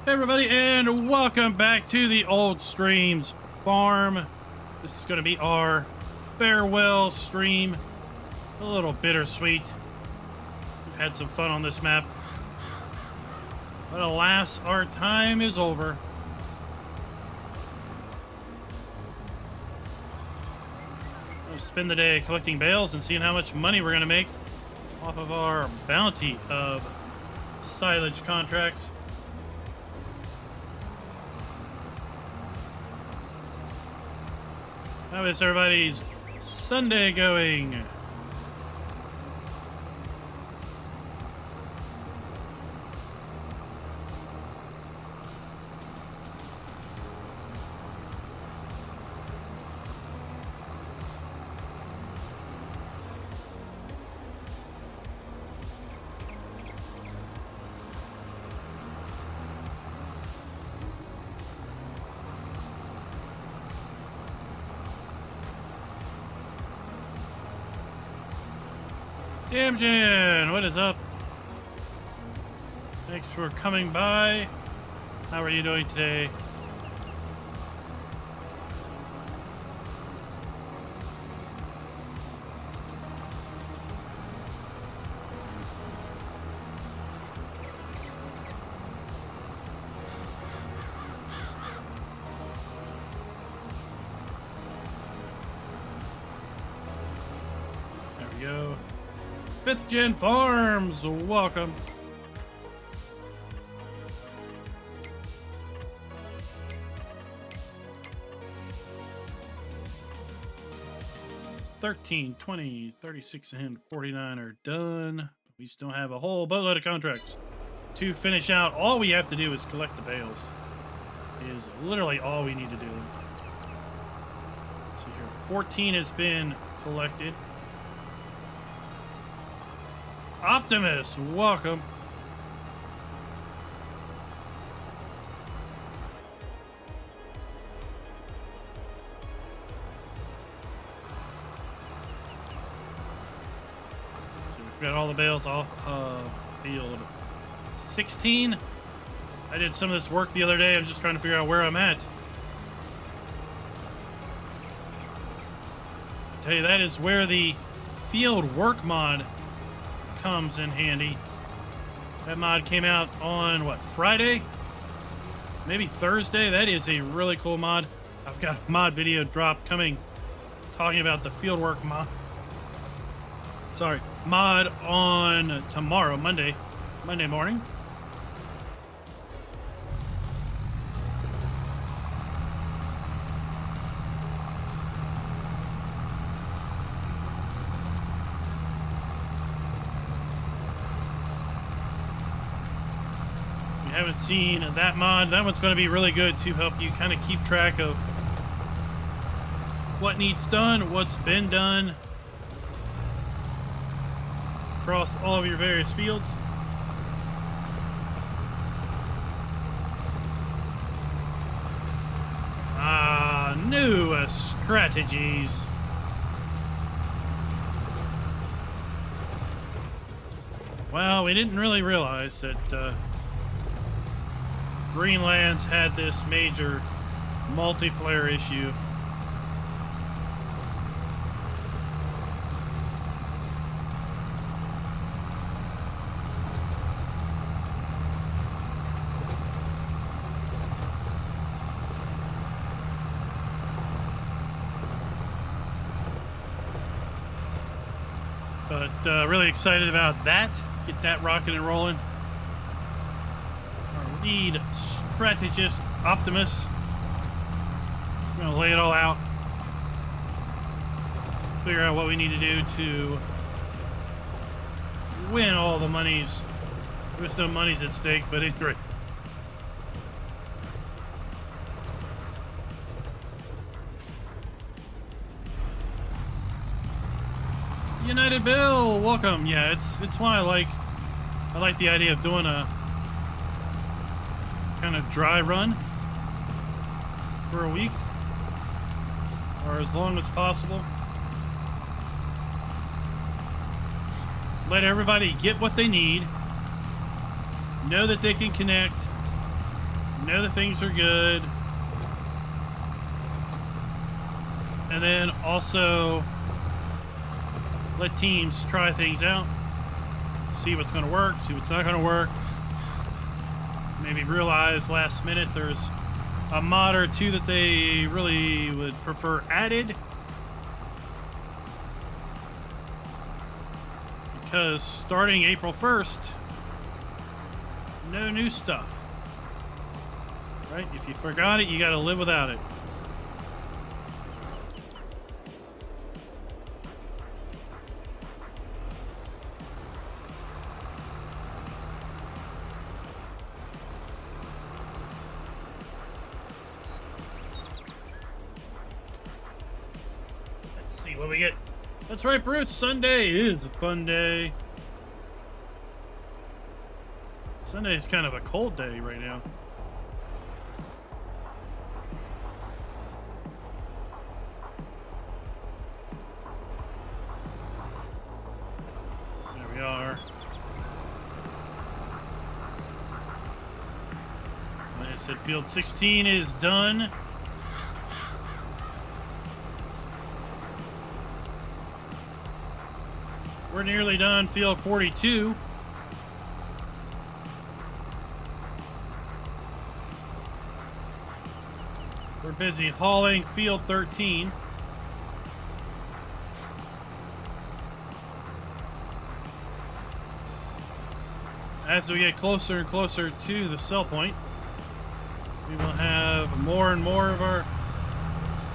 Hey everybody, and welcome back to the Old Streams Farm. This is going to be our farewell stream. A little bittersweet. We've had some fun on this map, but alas, our time is over. We'll spend the day collecting bales and seeing how much money we're going to make off of our bounty of silage contracts. How is everybody's Sunday going? Damjen, what is up? Thanks for coming by. How are you doing today? There we go. 5th Gen Farms, welcome. $13, $20, $36, and $49 are done. We still have a whole boatload of contracts to finish out. All we have to do is collect the bales. Is literally all we need to do. Let's see here. 14 has been collected. Optimus, welcome. So we've got all the bales off field 16. I did some of this work the other day. I'm just trying to figure out where I'm at. I tell you, that is where the field work mod comes in handy. That mod came out on what, Friday? Maybe Thursday. That is a really cool mod. I've got a mod video drop coming talking about the fieldwork mod on tomorrow, Monday morning. Haven't seen that mod. That one's going to be really good to help you kind of keep track of what needs done, what's been done across all of your various fields. New strategies. Well, we didn't really realize that Greenland's had this major multiplayer issue. But really excited about that. Get that rocking and rolling. Our lead strategist, Optimus. I'm going to lay it all out. Figure out what we need to do to win all the monies. There's no monies at stake, but it's great. United Bill, welcome. Yeah, it's why I like the idea of doing a kind of dry run for a week or as long as possible. Let everybody get what they need, know that they can connect, know that things are good. And then also let teams try things out, see what's going to work, see what's not going to work. Maybe realize last minute there's a mod or two that they really would prefer added. Because starting April 1st, no new stuff. Right? If you forgot it, you got to live without it. Let's see what we get. That's right, Bruce. Sunday is a fun day. Sunday is kind of a cold day right now. There we are. Like I said, field 16 is done. We're nearly done field 42. We're busy hauling field 13. As we get closer and closer to the sell point, we will have more and more of our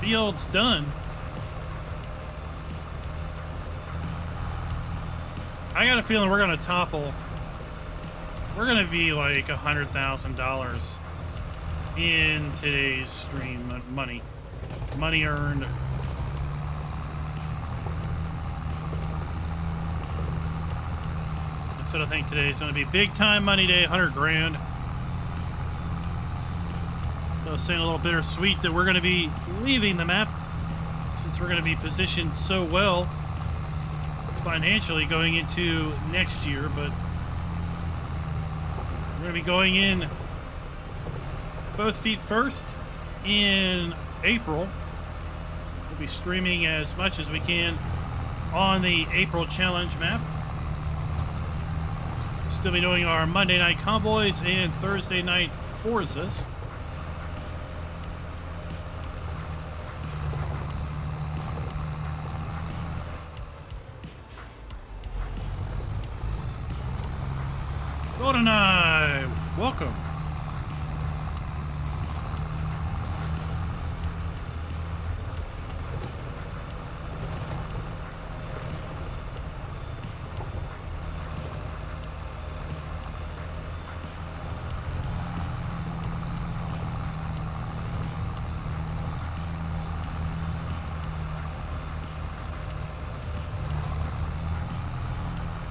fields done. I got a feeling we're going to topple. We're going to be like $100,000 in today's stream. Money earned. That's what I think today is going to be. Big time money day, 100 grand. So I was saying a little bittersweet that we're going to be leaving the map since we're going to be positioned so well financially going into next year, but we're going to be going in both feet first in April. We'll be streaming as much as we can on the April challenge map. Still be doing our Monday night convoys and Thursday night Forzas. GoldenEye, welcome.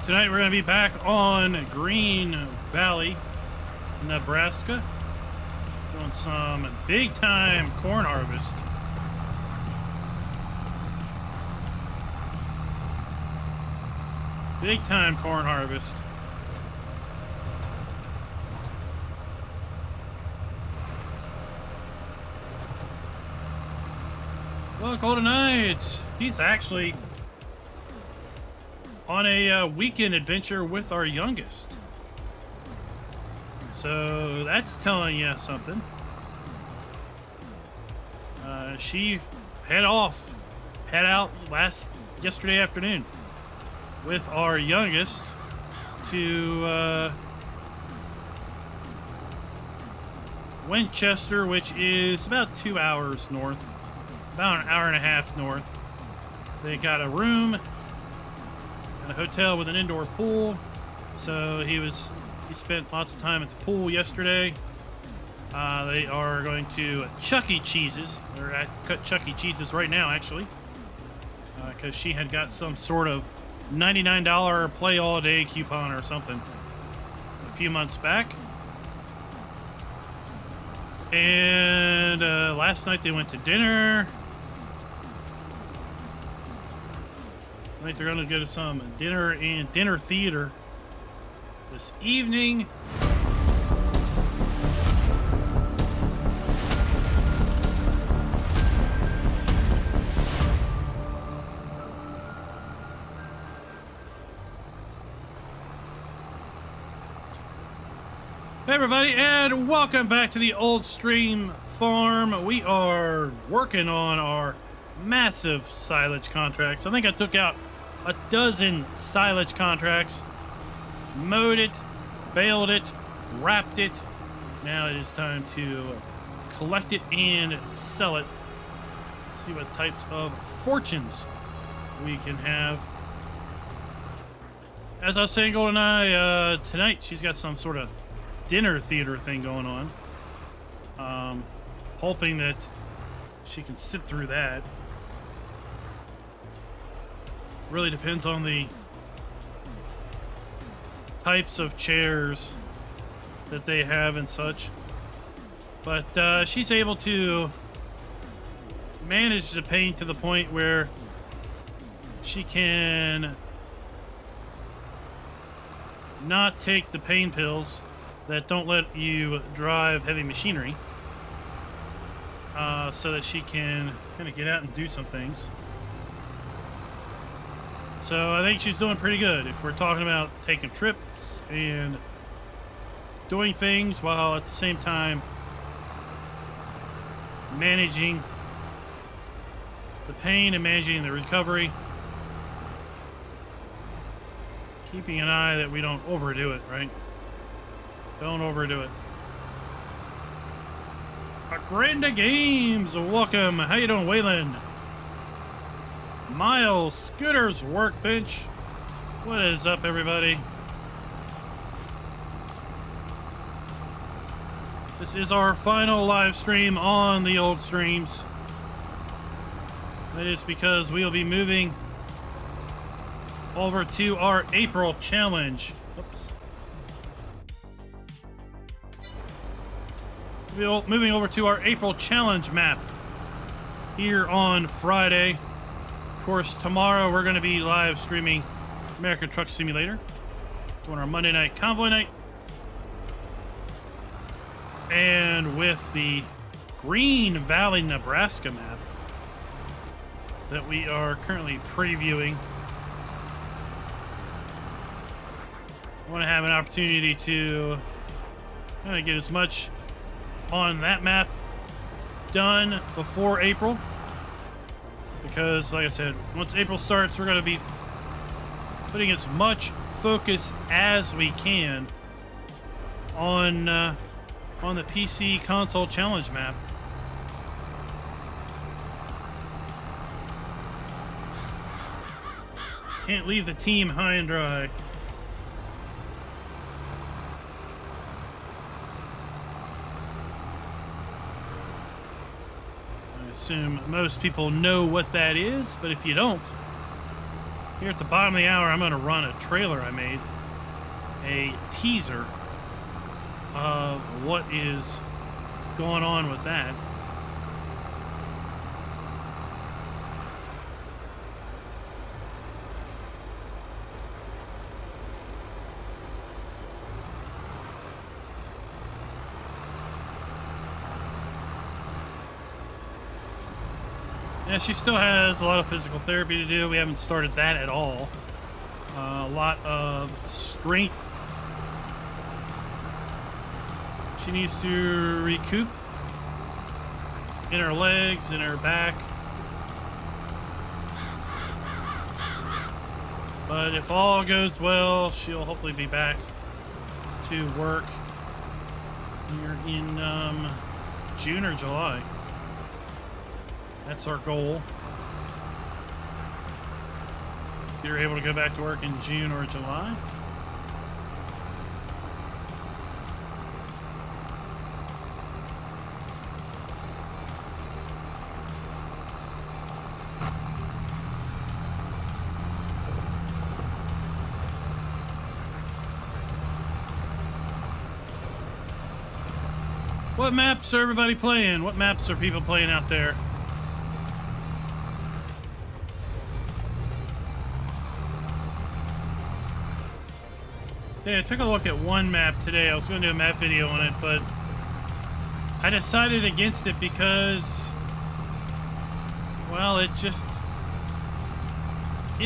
Tonight we're going to be back on Green Valley, Nebraska, doing some big time corn harvest. Big time corn harvest. Well, GoldenEye, he's actually on a weekend adventure with our youngest. So that's telling you something. She head out yesterday afternoon with our youngest to Winchester, which is about 2 hours north, about an hour and a half north. They got a room, a hotel with an indoor pool, so he spent lots of time at the pool yesterday. They are going to Chuck E. Cheese's. They're at Chuck E. Cheese's right now, actually, because she had got some sort of $99 play all day coupon or something a few months back. And last night they went to dinner. I think they're going to go to some dinner and dinner theater this evening. Hey everybody, and welcome back to the Old Stream Farm. We are working on our massive silage contracts. I think I took out a dozen silage contracts, mowed it, baled it, wrapped it. Now it is time to collect it and sell it. See what types of fortunes we can have. As I was saying, GoldenEye, tonight she's got some sort of dinner theater thing going on. Hoping that she can sit through that. Really depends on the types of chairs that they have and such. But she's able to manage the pain to the point where she can not take the pain pills that don't let you drive heavy machinery, so that she can kind of get out and do some things. So I think she's doing pretty good if we're talking about taking trips and doing things while at the same time managing the pain and managing the recovery. Keeping an eye that we don't overdo it, right? Don't overdo it. Agranda Games, welcome. How you doing, Waylon? Miles, Scooter's Workbench. What is up, everybody? This is our final live stream on the old streams. That is because we'll be moving over to our April challenge. Oops. Moving over to our April challenge map here on Friday. Of course, tomorrow we're going to be live streaming American Truck Simulator, doing our Monday night convoy night, and with the Green Valley, Nebraska map that we are currently previewing. I want to have an opportunity to kind of get as much on that map done before April, because like I said, once April starts, we're going to be putting as much focus as we can on the PC console challenge map. Can't leave the team high and dry. Assume most people know what that is, but if you don't, here at the bottom of the hour, I'm going to run a trailer I made, a teaser of what is going on with that. Yeah, she still has a lot of physical therapy to do. We haven't started that at all. A lot of strength she needs to recoup in her legs, in her back. But if all goes well, she'll hopefully be back to work here in June or July. That's our goal. If you're able to go back to work in June or July. What maps are everybody playing? What maps are people playing out there? Yeah, I took a look at one map today. I was going to do a map video on it, but I decided against it because, well, it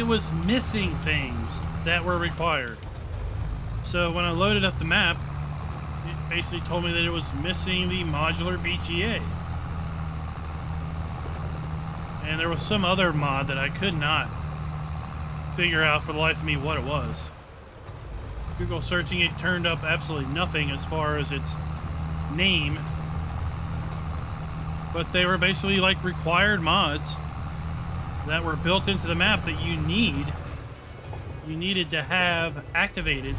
was missing things that were required. So when I loaded up the map, basically told me that it was missing the modular BGA. And there was some other mod that I could not figure out for the life of me what it was. Google searching it turned up absolutely nothing as far as its name. But they were basically like required mods that were built into the map that you needed to have activated.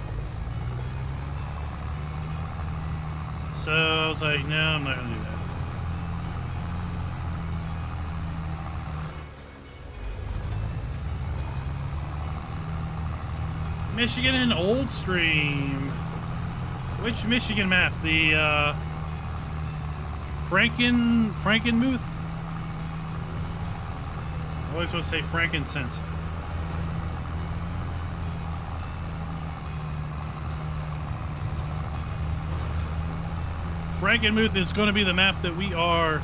So I was like, no, I'm not gonna do that. Michigan and Old Stream. Which Michigan map? The Frankenmuth? I always want to say frankincense. Frankenmuth is going to be the map that we are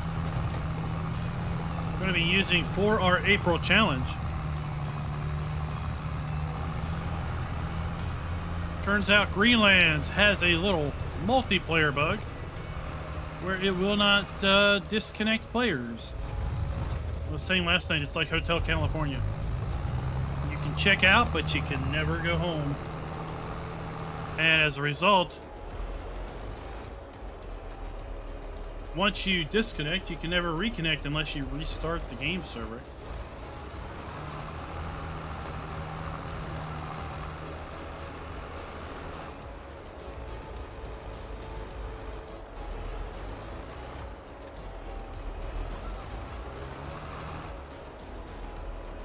going to be using for our April challenge. Turns out Greenlands has a little multiplayer bug where it will not disconnect players. I was saying last night, it's like Hotel California. You can check out, but you can never go home. And as a result, once you disconnect, you can never reconnect unless you restart the game server.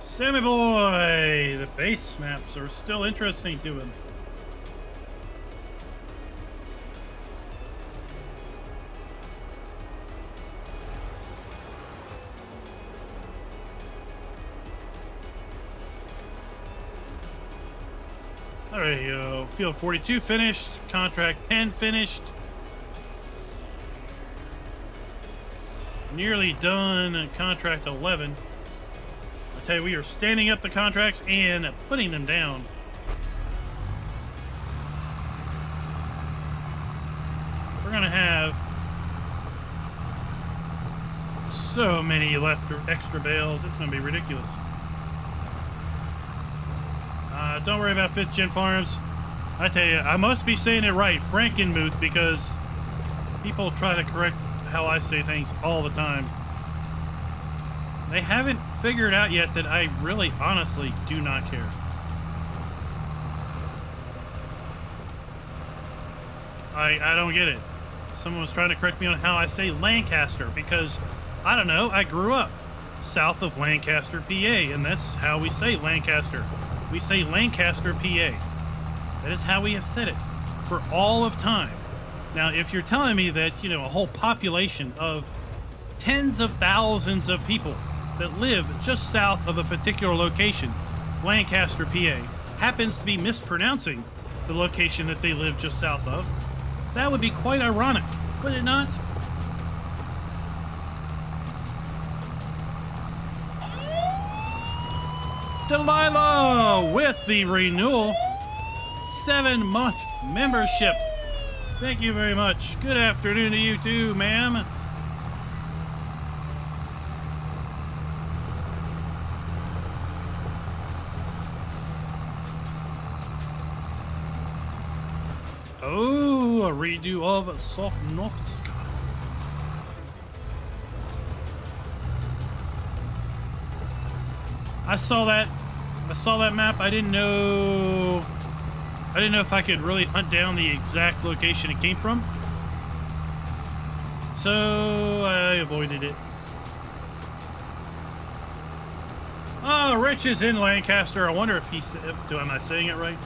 Sammy boy! The base maps are still interesting to him. Alright, field 42 finished, contract 10 finished. Nearly done, contract 11. I tell you, we are standing up the contracts and putting them down. We're gonna have so many left extra bales, it's gonna be ridiculous. Don't worry about 5th Gen Farms. I tell you, I must be saying it right, Frankenmuth, because people try to correct how I say things all the time. They haven't figured out yet that I really, honestly, do not care. I don't get it. Someone was trying to correct me on how I say Lancaster, because, I don't know, I grew up south of Lancaster, PA, and that's how we say Lancaster. We say Lancaster, PA. That is how we have said it for all of time. Now, if you're telling me that, you know, a whole population of tens of thousands of people that live just south of a particular location, Lancaster, PA, happens to be mispronouncing the location that they live just south of, that would be quite ironic, would it not? Delilah with the renewal 7-month membership. Thank you very much. Good afternoon to you too, ma'am. Oh, a redo of Sosnovska. I saw that map. I didn't know if I could really hunt down the exact location it came from. So I avoided it. Oh, Rich is in Lancaster. I wonder if am I saying it right?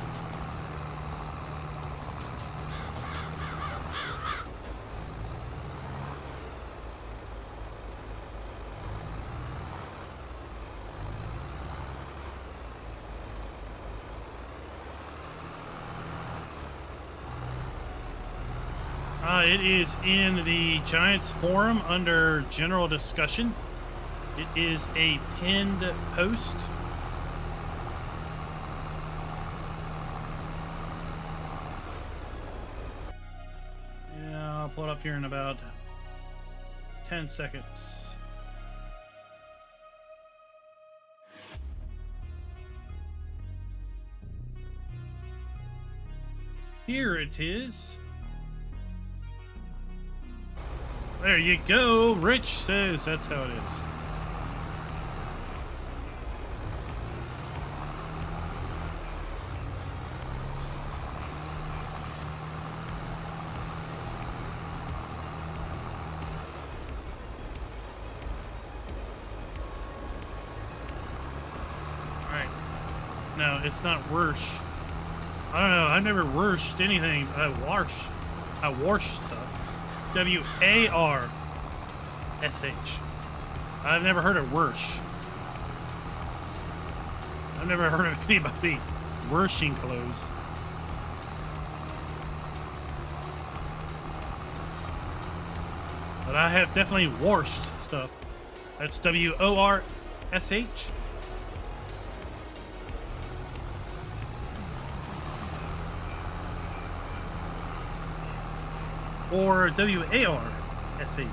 It is in the Giants forum under general discussion. It is a pinned post. Yeah, up here in about 10 seconds. Here it is. There you go. Rich says that's how it is. No, it's not worse. I don't know. I've never worshed anything. I wash stuff. W-A-R-S-H. I've never heard of worsh. I've never heard of anybody washing clothes. But I have definitely washed stuff. That's W-O-R-S-H. Or W-A-R-S-H.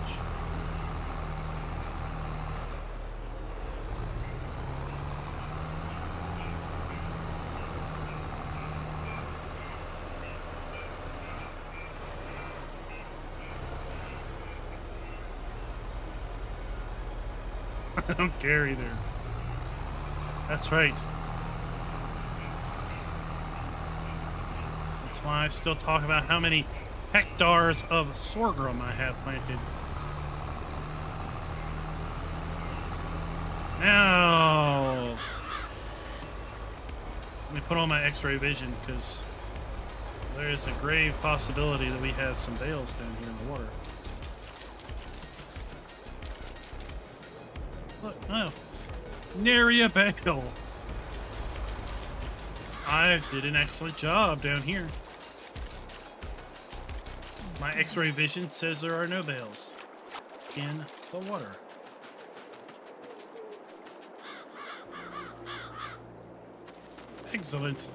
I don't care either. That's right. That's why I still talk about how many hectares of sorghum I have planted. Now, let me put on my x-ray vision, because there is a grave possibility that we have some bales down here in the water. Look, oh, nary a bale. I did an excellent job down here. My x-ray vision says there are no bales in the water. Excellent.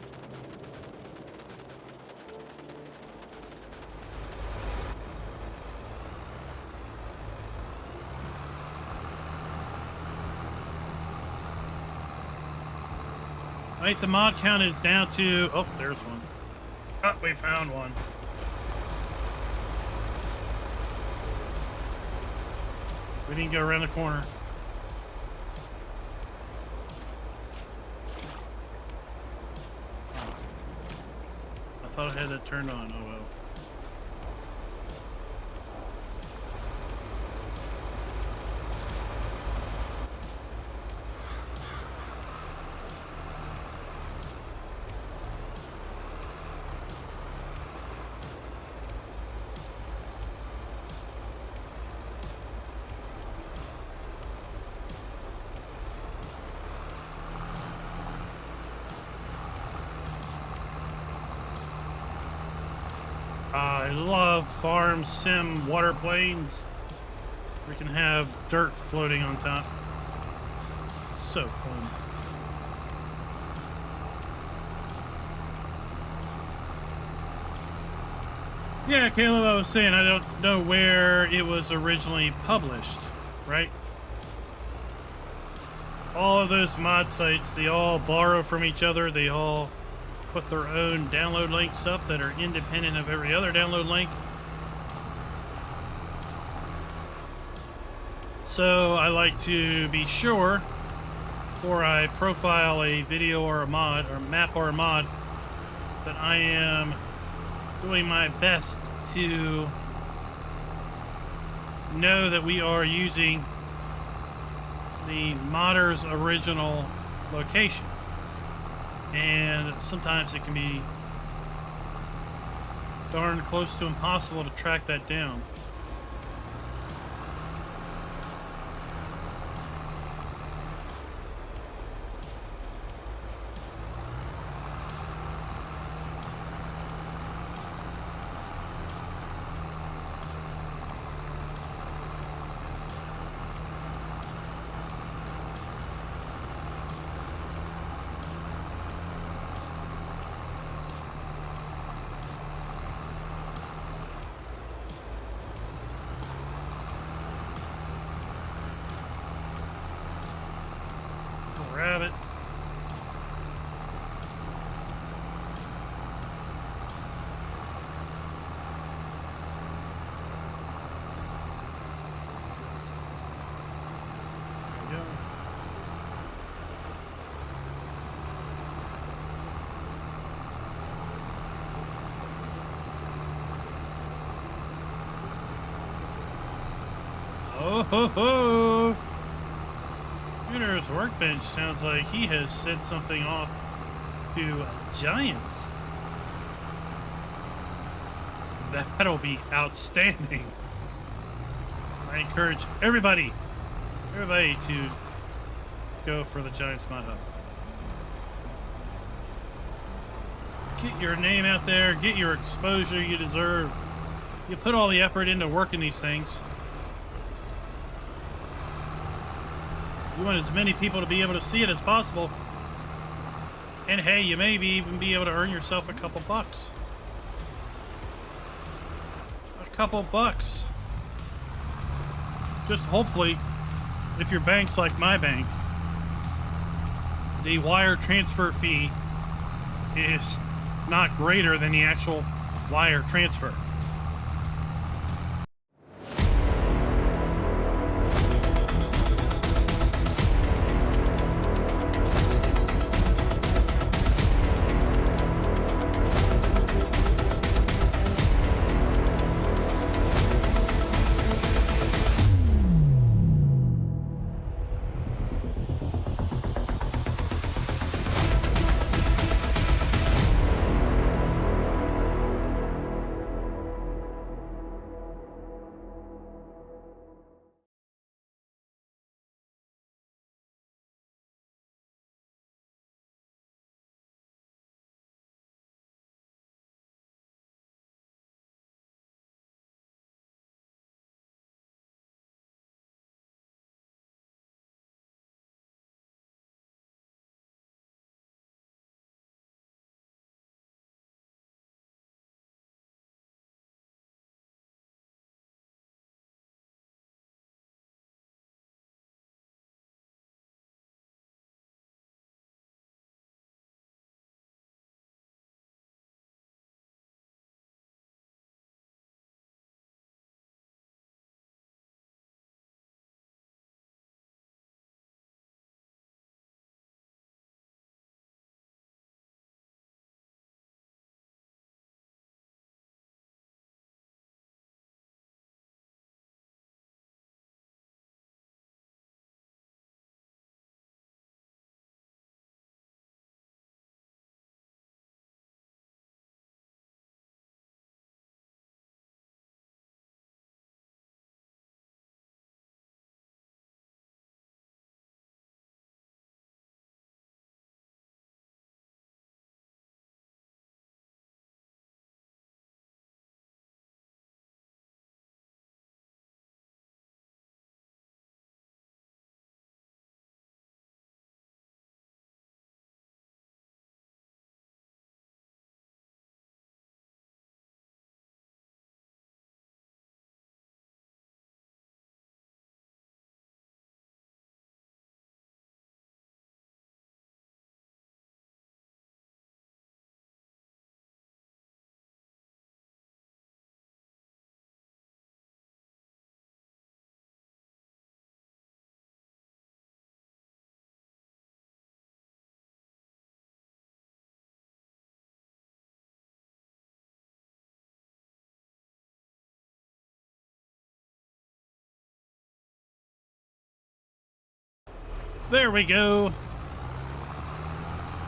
Right, the mod count is down to... Oh, there's one. Oh, we found one. We didn't go around the corner. Oh. I thought I had that turned on. Oh well. I love farm sim water planes. We can have dirt floating on top. So fun. Yeah, Caleb, I was saying I don't know where it was originally published, right? All of those mod sites, they all borrow from each other. They all put their own download links up that are independent of every other download link. So I like to be sure before I profile a video or a mod or map or a mod that I am doing my best to know that we are using the modder's original location. And sometimes it can be darn close to impossible to track that down. Ho ho ho! Computer's workbench sounds like he has sent something off to giants. That'll be outstanding. I encourage everybody to go for the Giants mod hub. Get your name out there, get your exposure you deserve. You put all the effort into working these things. You want as many people to be able to see it as possible. And hey, you may even be able to earn yourself a couple bucks. A couple bucks. Just hopefully, if your bank's like my bank, the wire transfer fee is not greater than the actual wire transfer. There we go.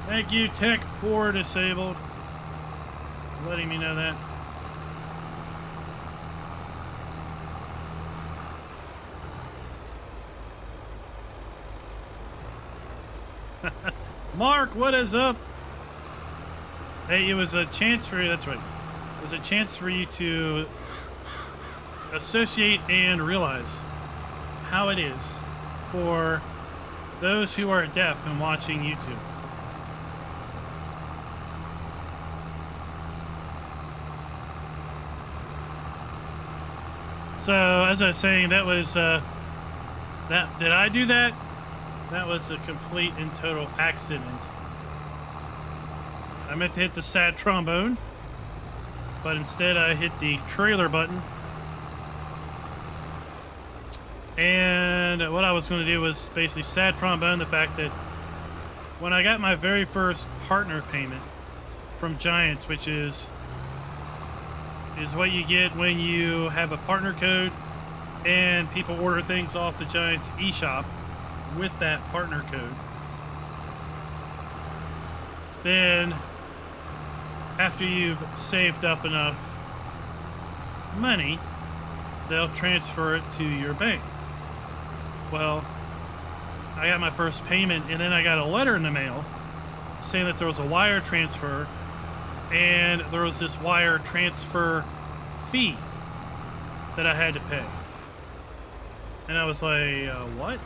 Thank you, Tech 4 Disabled, for letting me know that. Mark, what is up? Hey, it was a chance for you, that's right. It was a chance for you to associate and realize how it is for those who are deaf and watching YouTube. So, as I was saying, that was, did I do that? That was a complete and total accident. I meant to hit the sad trombone, but instead I hit the trailer button. And what I was going to do was basically sad trombone the fact that when I got my very first partner payment from Giants, which is what you get when you have a partner code and people order things off the Giants eShop with that partner code, then after you've saved up enough money, they'll transfer it to your bank. Well, I got my first payment, and then I got a letter in the mail saying that there was a wire transfer, and there was this wire transfer fee that I had to pay. And I was like, what?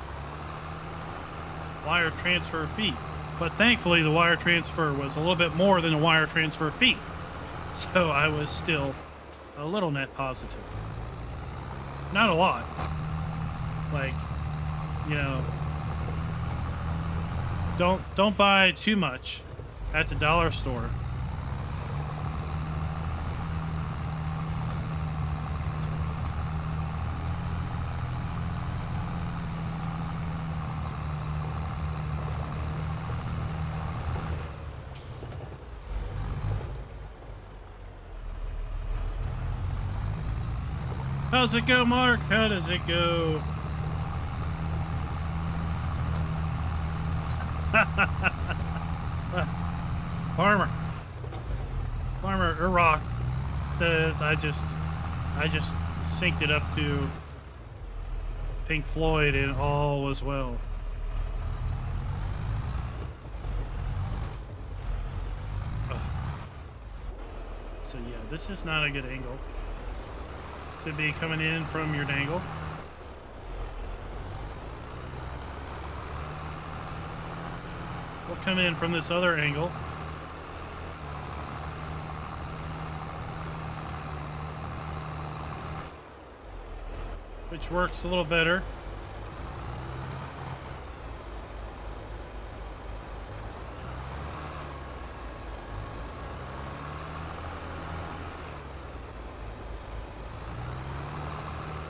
Wire transfer fee. But thankfully, the wire transfer was a little bit more than a wire transfer fee. So I was still a little net positive. Not a lot. Like, you know, don't buy too much at the dollar store. How's it go, Mark? How does it go? Farmer Iraq says I just synced it up to Pink Floyd and all was well. So yeah, this is not a good angle to be coming in from your dangle. We'll come in from this other angle. Which works a little better.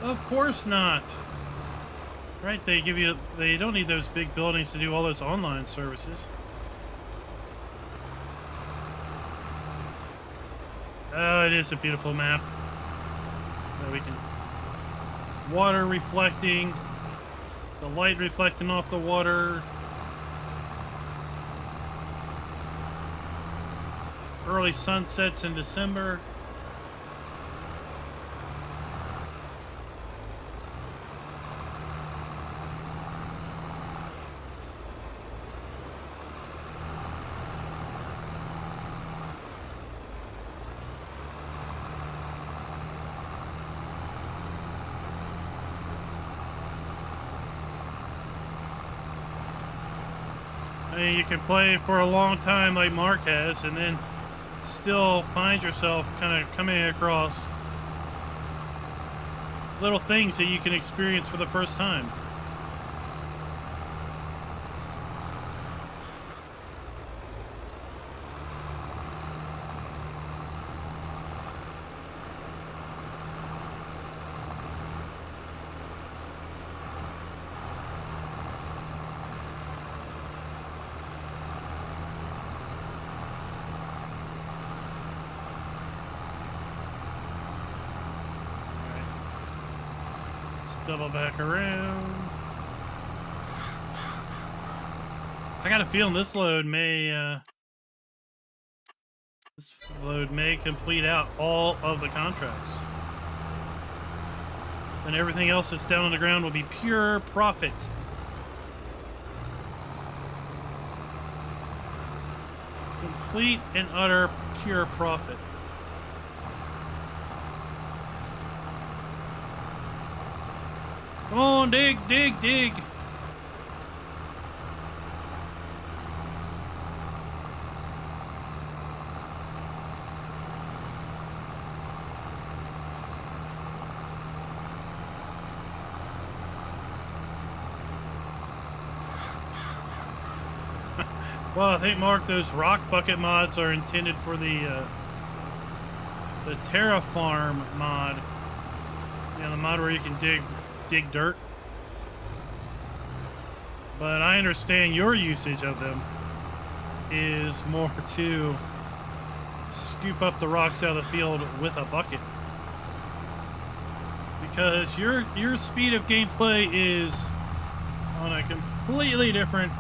Of course not. Right, they don't need those big buildings to do all those online services. Oh, it is a beautiful map. So we can water reflecting, the light reflecting off the water. Early sunsets in December. You can play for a long time like Mark has, and then still find yourself kind of coming across little things that you can experience for the first time. Double back around. I got a feeling this load may complete out all of the contracts, and everything else that's down on the ground will be pure profit. Complete and utter pure profit. Come on, dig, dig, dig. Well, I think, Mark, those rock bucket mods are intended for the Terraform mod. You know, the mod where you can dig dirt. But I understand your usage of them is more to scoop up the rocks out of the field with a bucket. because your speed of gameplay is on a completely different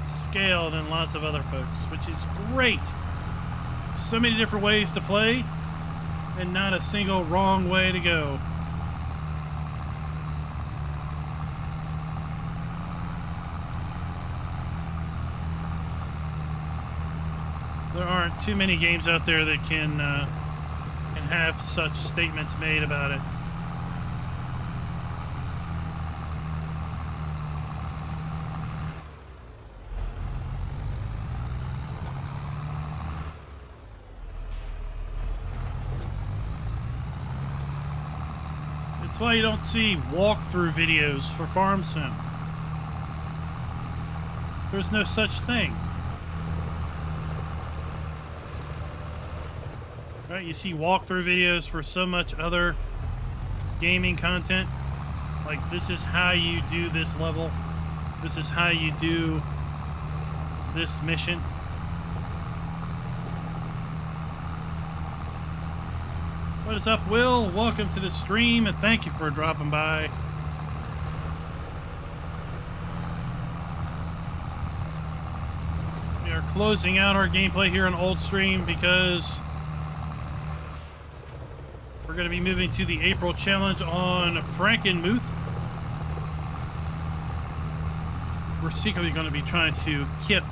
scale than lots of other folks, which is great. So many different ways to play and not a single wrong way to go. There aren't too many games out there that can have such statements made about it. That's why you don't see walkthrough videos for Farm Sim. There's no such thing. Right, you see walkthrough videos for so much other gaming content. Like, this is how you do this level. This is how you do this mission. What is up, Will? Welcome to the stream, and thank you for dropping by. We are closing out our gameplay here on Old Stream because we're going to be moving to the April challenge on Frankenmuth. We're secretly going to be trying to kick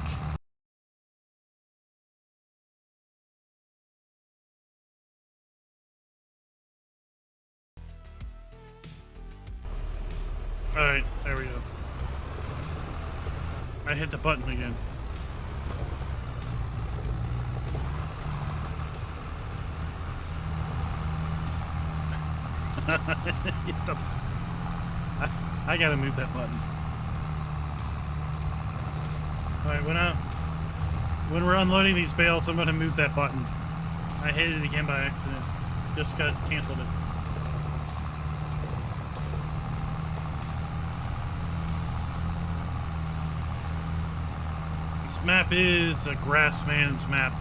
Alright, there we go. I hit the button again. I gotta move that button. Alright, when we're unloading these bales, I'm gonna move that button. I hit it again by accident. Just got canceled it. This map is a grassman's map.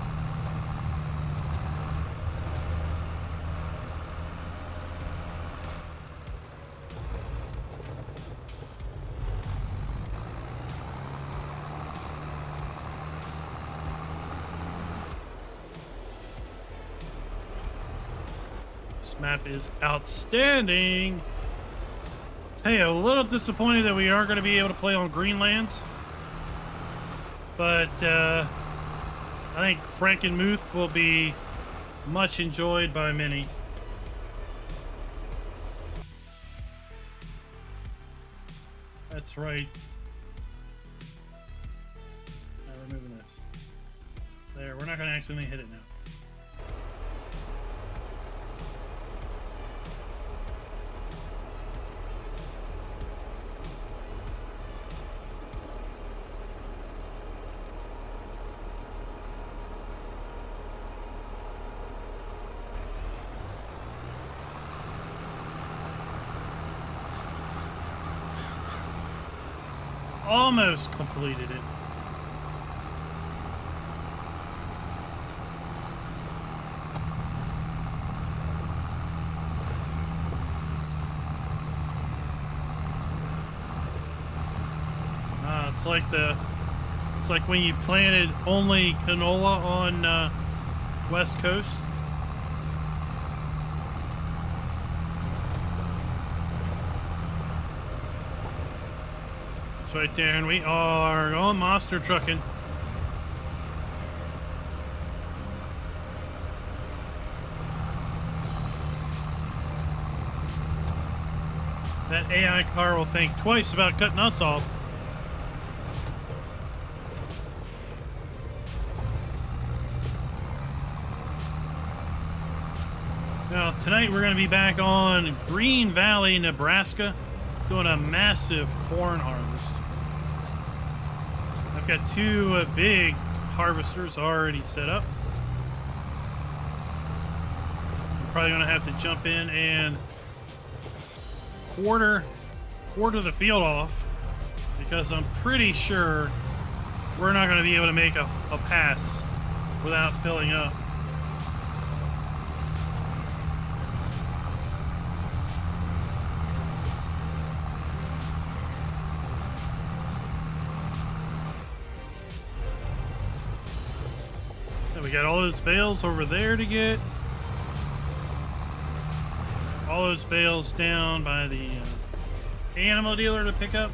This map is outstanding. Hey, a little disappointed that we aren't going to be able to play on Greenlands. But I think Frankenmuth will be much enjoyed by many. That's right. Now we're moving this. There, we're not going to accidentally hit it now. Almost completed it. It's like when you planted only canola on West Coast. Right there, and we are going monster trucking. That AI car will think twice about cutting us off. Now, tonight we're going to be back on Green Valley, Nebraska, doing a massive corn harvest. I've got two big harvesters already set up. I'm probably going to have to jump in and quarter the field off because I'm pretty sure we're not going to be able to make a pass without filling up. And we got all those bales over there to get. All those bales down by the animal dealer to pick up.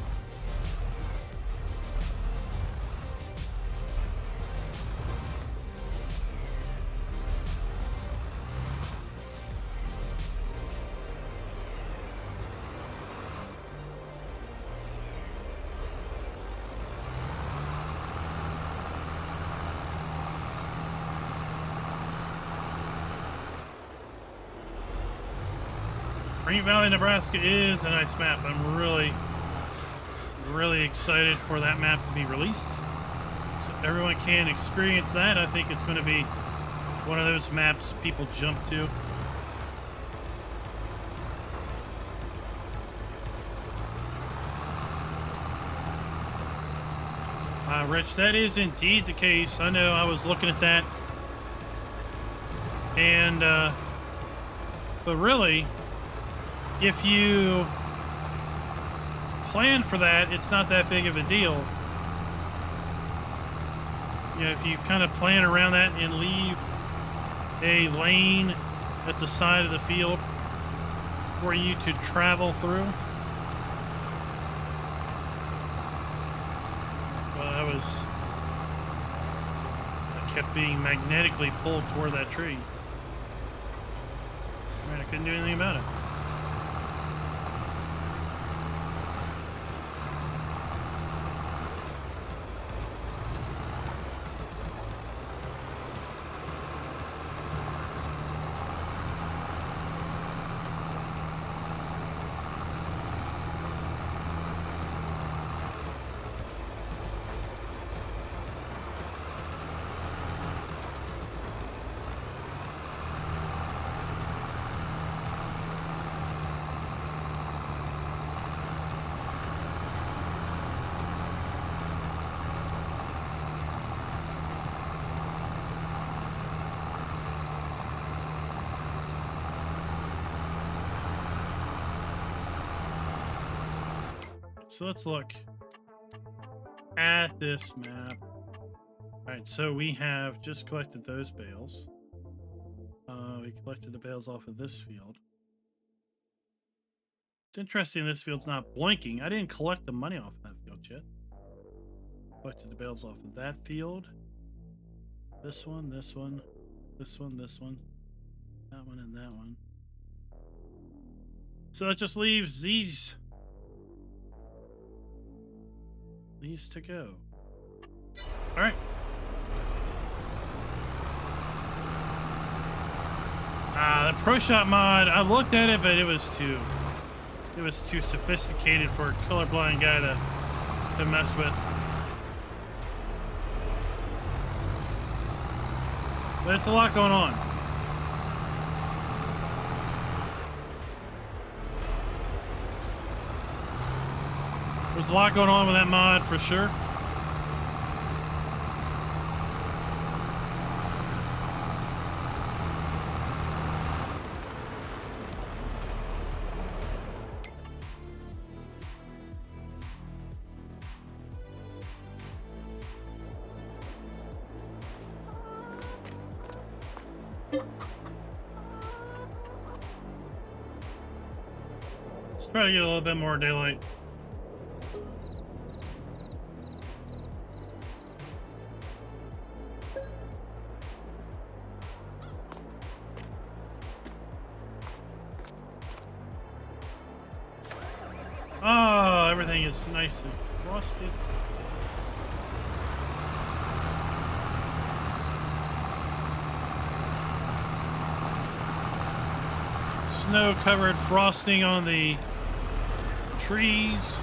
Green Valley, Nebraska is a nice map. I'm really excited for that map to be released, so everyone can experience that. I think it's going to be one of those maps people jump to. Rich, that is indeed the case. I know, I was looking at that, and but really, if you plan for that, it's not that big of a deal. You know, if you kind of plan around that and leave a lane at the side of the field for you to travel through. Well, I kept being magnetically pulled toward that tree. I mean, I couldn't do anything about it. So let's look at this map. All right, so we have just collected those bales. We collected the bales off of this field. It's interesting this field's not blinking. I didn't collect the money off that field yet. Collected the bales off of that field. This one, this one, this one, this one, that one, and that one. So that just leaves these to go. All right. The Pro Shot mod, I looked at it, but it was too sophisticated for a colorblind guy to mess with. But it's a lot going on. There's a lot going on with that mod for sure. Let's try to get a little bit more daylight. Oh, everything is nice and frosted. Snow-covered frosting on the trees.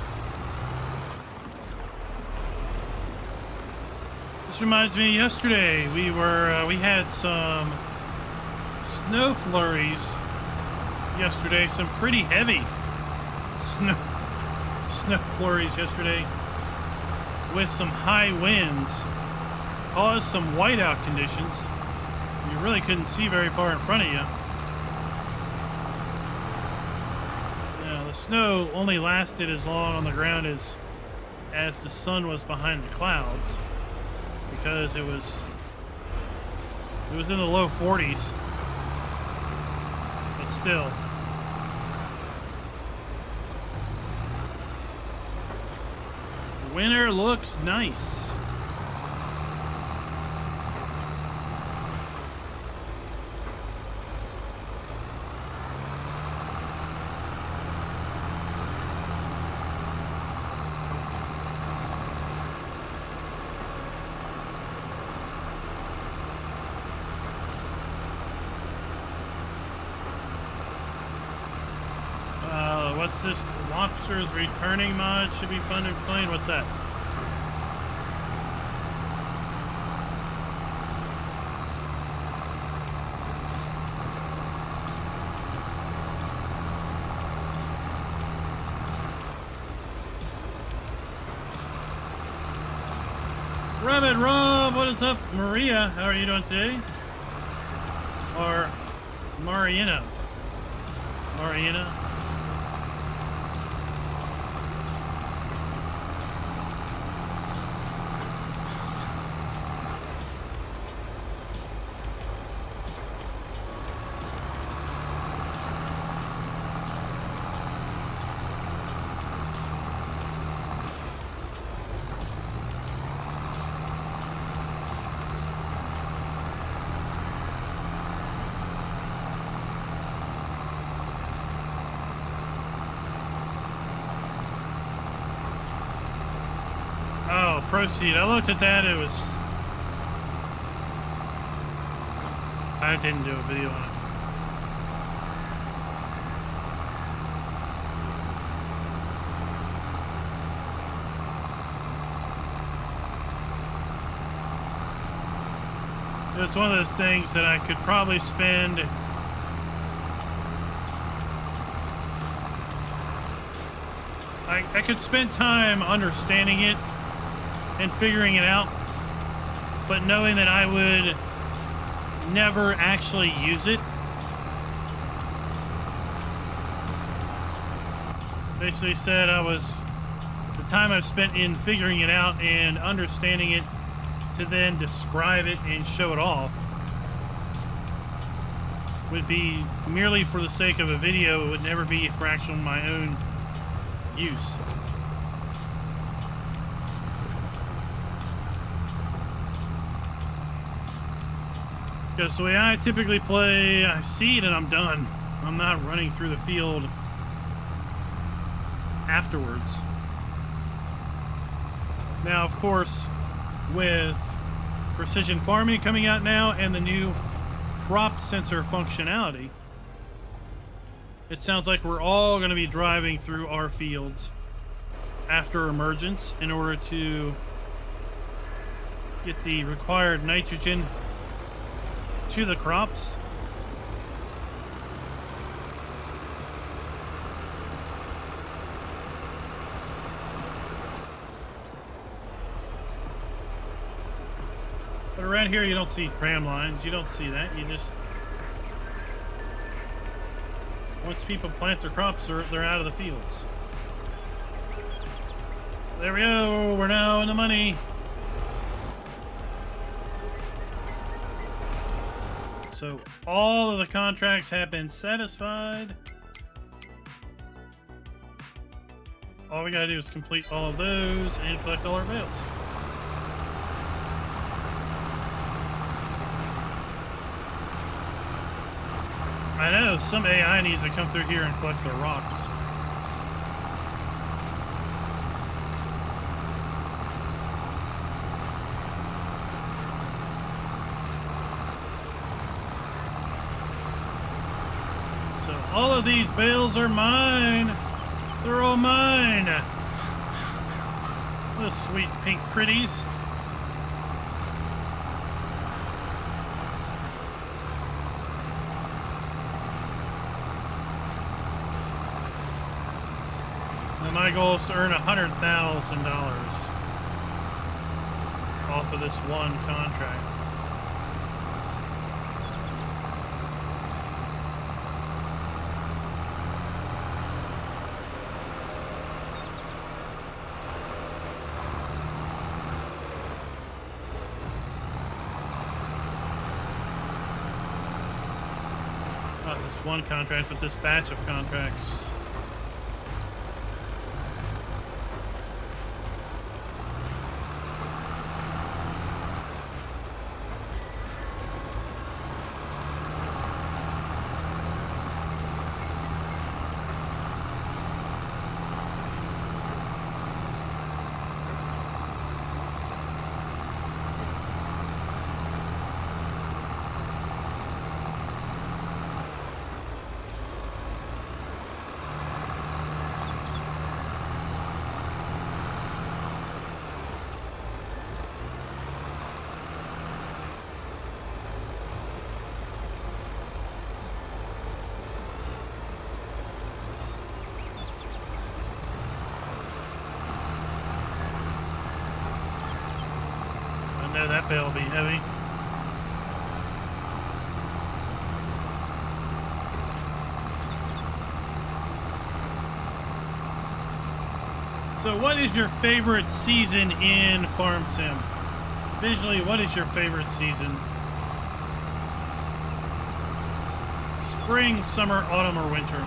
This reminds me, yesterday we had some snow flurries yesterday, some pretty heavy snow flurries yesterday with some high winds. Caused some whiteout conditions. You really couldn't see very far in front of you. The snow only lasted as long on the ground as the sun was behind the clouds, because it was It was in the low 40s. But still. Winter looks nice. What's this? Lobsters returning mod should be fun to explain. What's that? Rabbit Rob, what is up? Maria, how are you doing today? Or Mariana? Mariana? Proceed. I looked at that. It was. I didn't do a video on it. It's one of those things that I could probably spend. I could spend time understanding it and figuring it out, but knowing that I would never actually use it. Basically said the time I've spent in figuring it out and understanding it to then describe it and show it off would be merely for the sake of a video. It would never be for actual my own use. Because the way I typically play, I see it and I'm done. I'm not running through the field afterwards. Now, of course, with precision farming coming out now and the new crop sensor functionality, it sounds like we're all going to be driving through our fields after emergence in order to get the required nitrogen to the crops. But around here you don't see tram lines, you don't see that. You just, once people plant their crops, they're out of the fields. There we go, we're now in the money. So all of the contracts have been satisfied. All we gotta do is complete all of those and collect all our bales. I know some AI needs to come through here and collect their rocks. All of these bales are mine. They're all mine. Those sweet pink pretties. Now my goal is to earn $100,000 off of this one contract. Not this one contract, but this batch of contracts. I know that bale will be heavy. So what is your favorite season in Farm Sim? Visually, what is your favorite season? Spring, summer, autumn, or winter?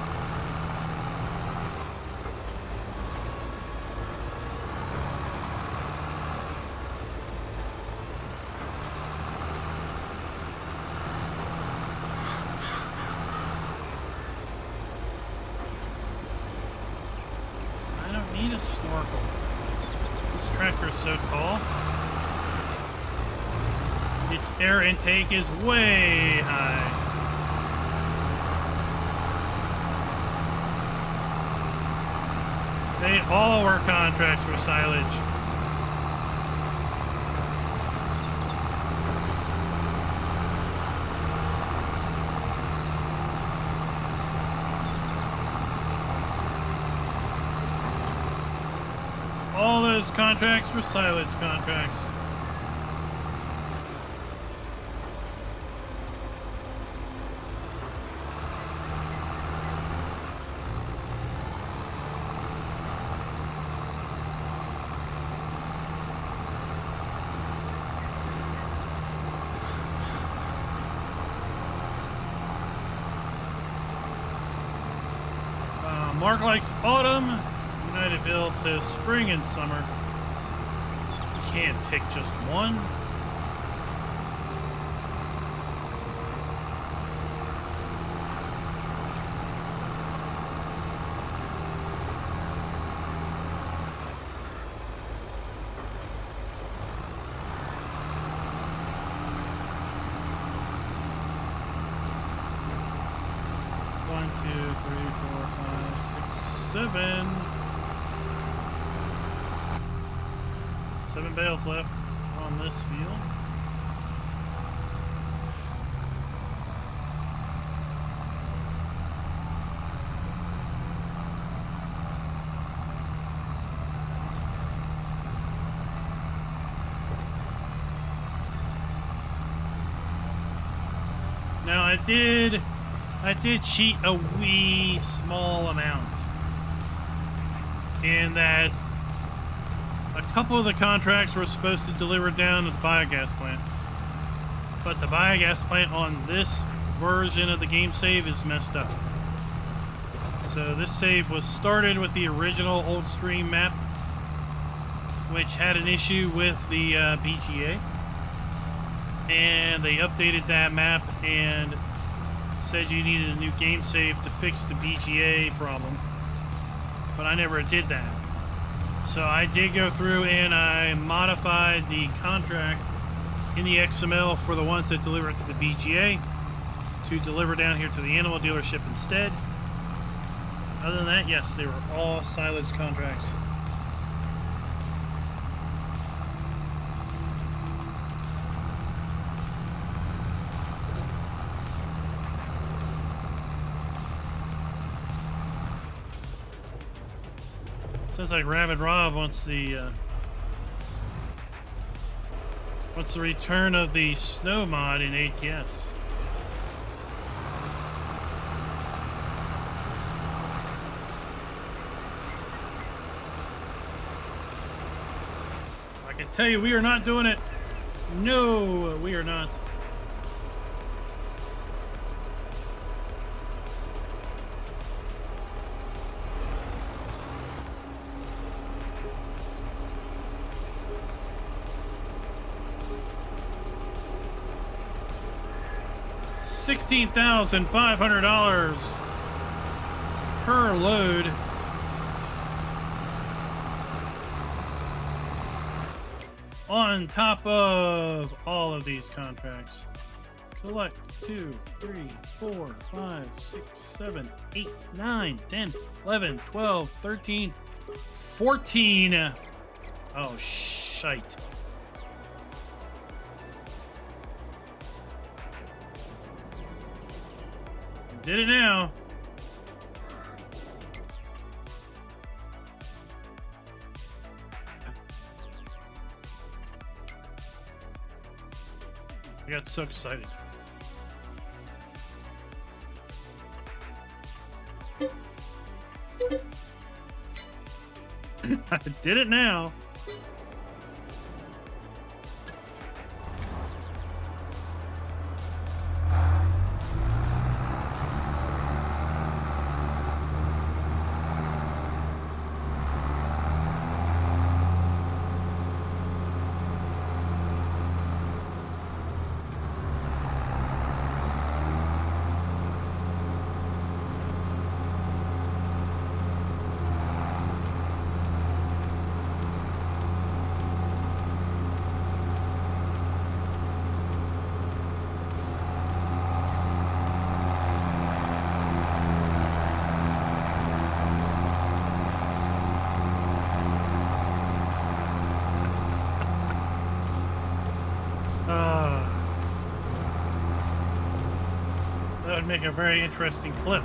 Need a snorkel. This tractor's so tall. Its air intake is way high. They all were contracts for silage. All those contracts were silage contracts. Mark likes autumn. Unitedville says spring and summer. You can't pick just one. One, two, three, 4, 5, 6, 7. 7 bales left on this field. Now I did cheat a wee small amount in that a couple of the contracts were supposed to deliver down to the biogas plant, but the biogas plant on this version of the game save is messed up. So this save was started with the original old stream map, which had an issue with the BGA, and they updated that map and said you needed a new game save to fix the BGA problem, but I never did that. So I did go through and I modified the contract in the XML for the ones that deliver it to the BGA to deliver down here to the animal dealership instead. Other than that, yes, they were all silage contracts. Sounds like Rabid Rob wants the return of the snow mod in ATS. I can tell you, we are not doing it. No, we are not. $16,500 per load. On top of all of these contracts. Collect 2, 3, 4, 5, 6, 7, 8, 9, 10, 11, 12, 13, 14. Oh, shite. Did it now. I got so excited. I did it now. That would make a very interesting clip.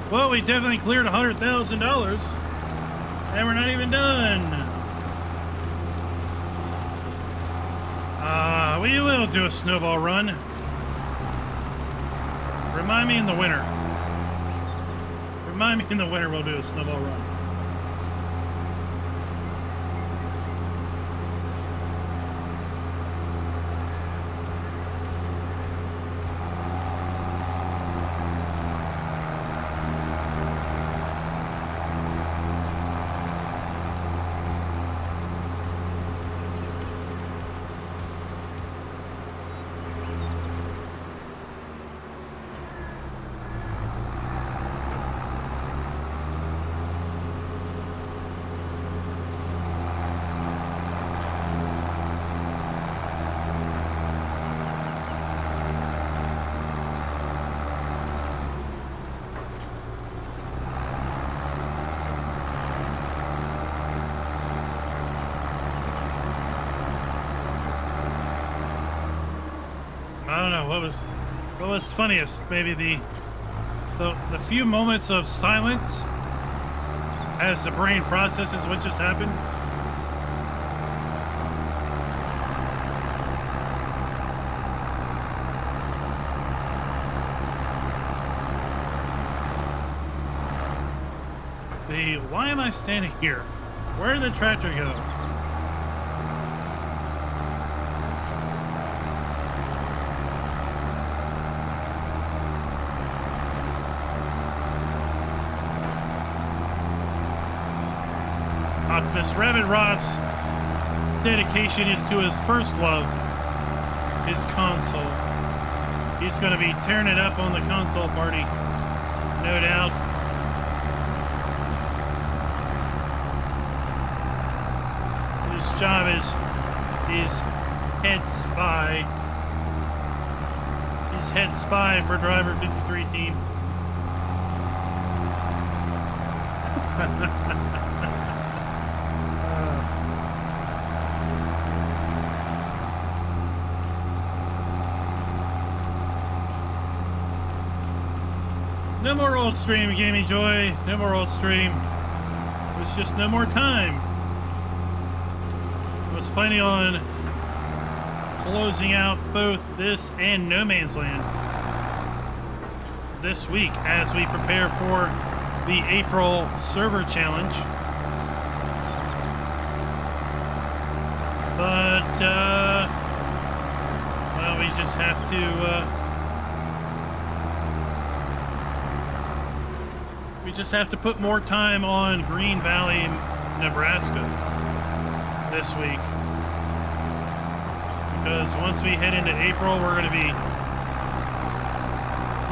Well, we definitely cleared $100,000, and we're not even done. We will do a snowball run. Remind me in the winter. Remind me in the winter we'll do a snowball run. I don't know what was funniest. Maybe the few moments of silence as the brain processes what just happened. Why am I standing here? Where did the tractor go? Optimus Rabbit Rob's dedication is to his first love, his console. He's going to be tearing it up on the console party, no doubt. His job is head spy. He's head spy for Driver 53 team. No more old stream, Gaming Joy. No more old stream. There's just no more time. I was planning on closing out both this and No Man's Land this week as we prepare for the April server challenge. But, well, we just have to put more time on Green Valley, Nebraska this week. Because once we head into April, we're going to be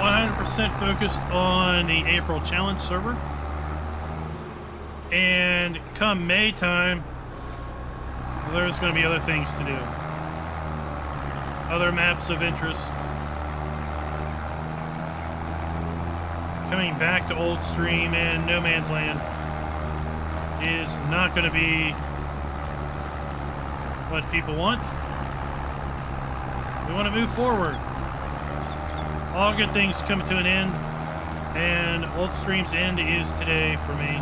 100% focused on the April challenge server. And come May time, there's going to be other things to do. Other maps of interest. Coming back to Old Stream and No Man's Land is not going to be what people want. We want to move forward. All good things come to an end, and Old Stream's end is today for me.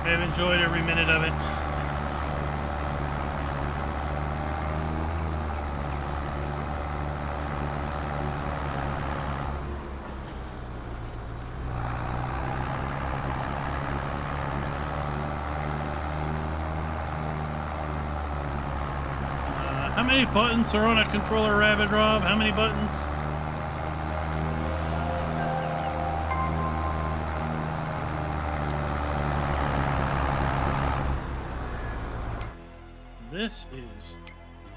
I've enjoyed every minute of it. How many buttons are on a controller, Rabbit Rob? How many buttons? This is,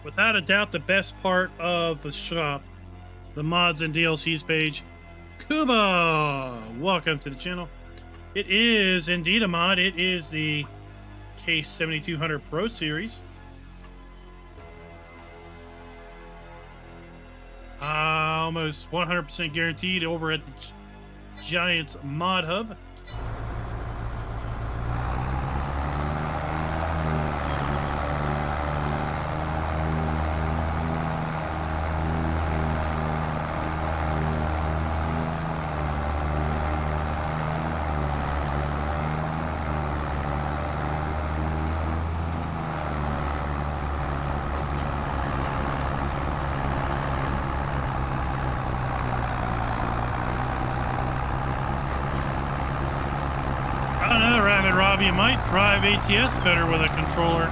without a doubt, the best part of the shop, the mods and DLCs page. Kuba! Welcome to the channel. It is indeed a mod. It is the K7200 Pro Series. Almost 100% guaranteed over at the Giants Mod Hub. You might drive ATS better with a controller.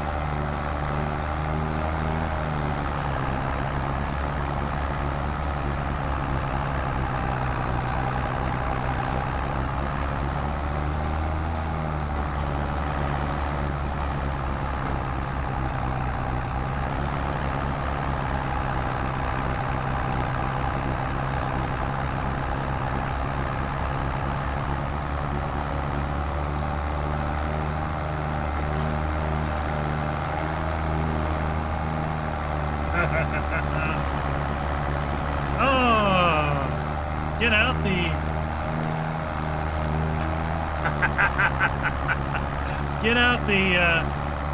Get out the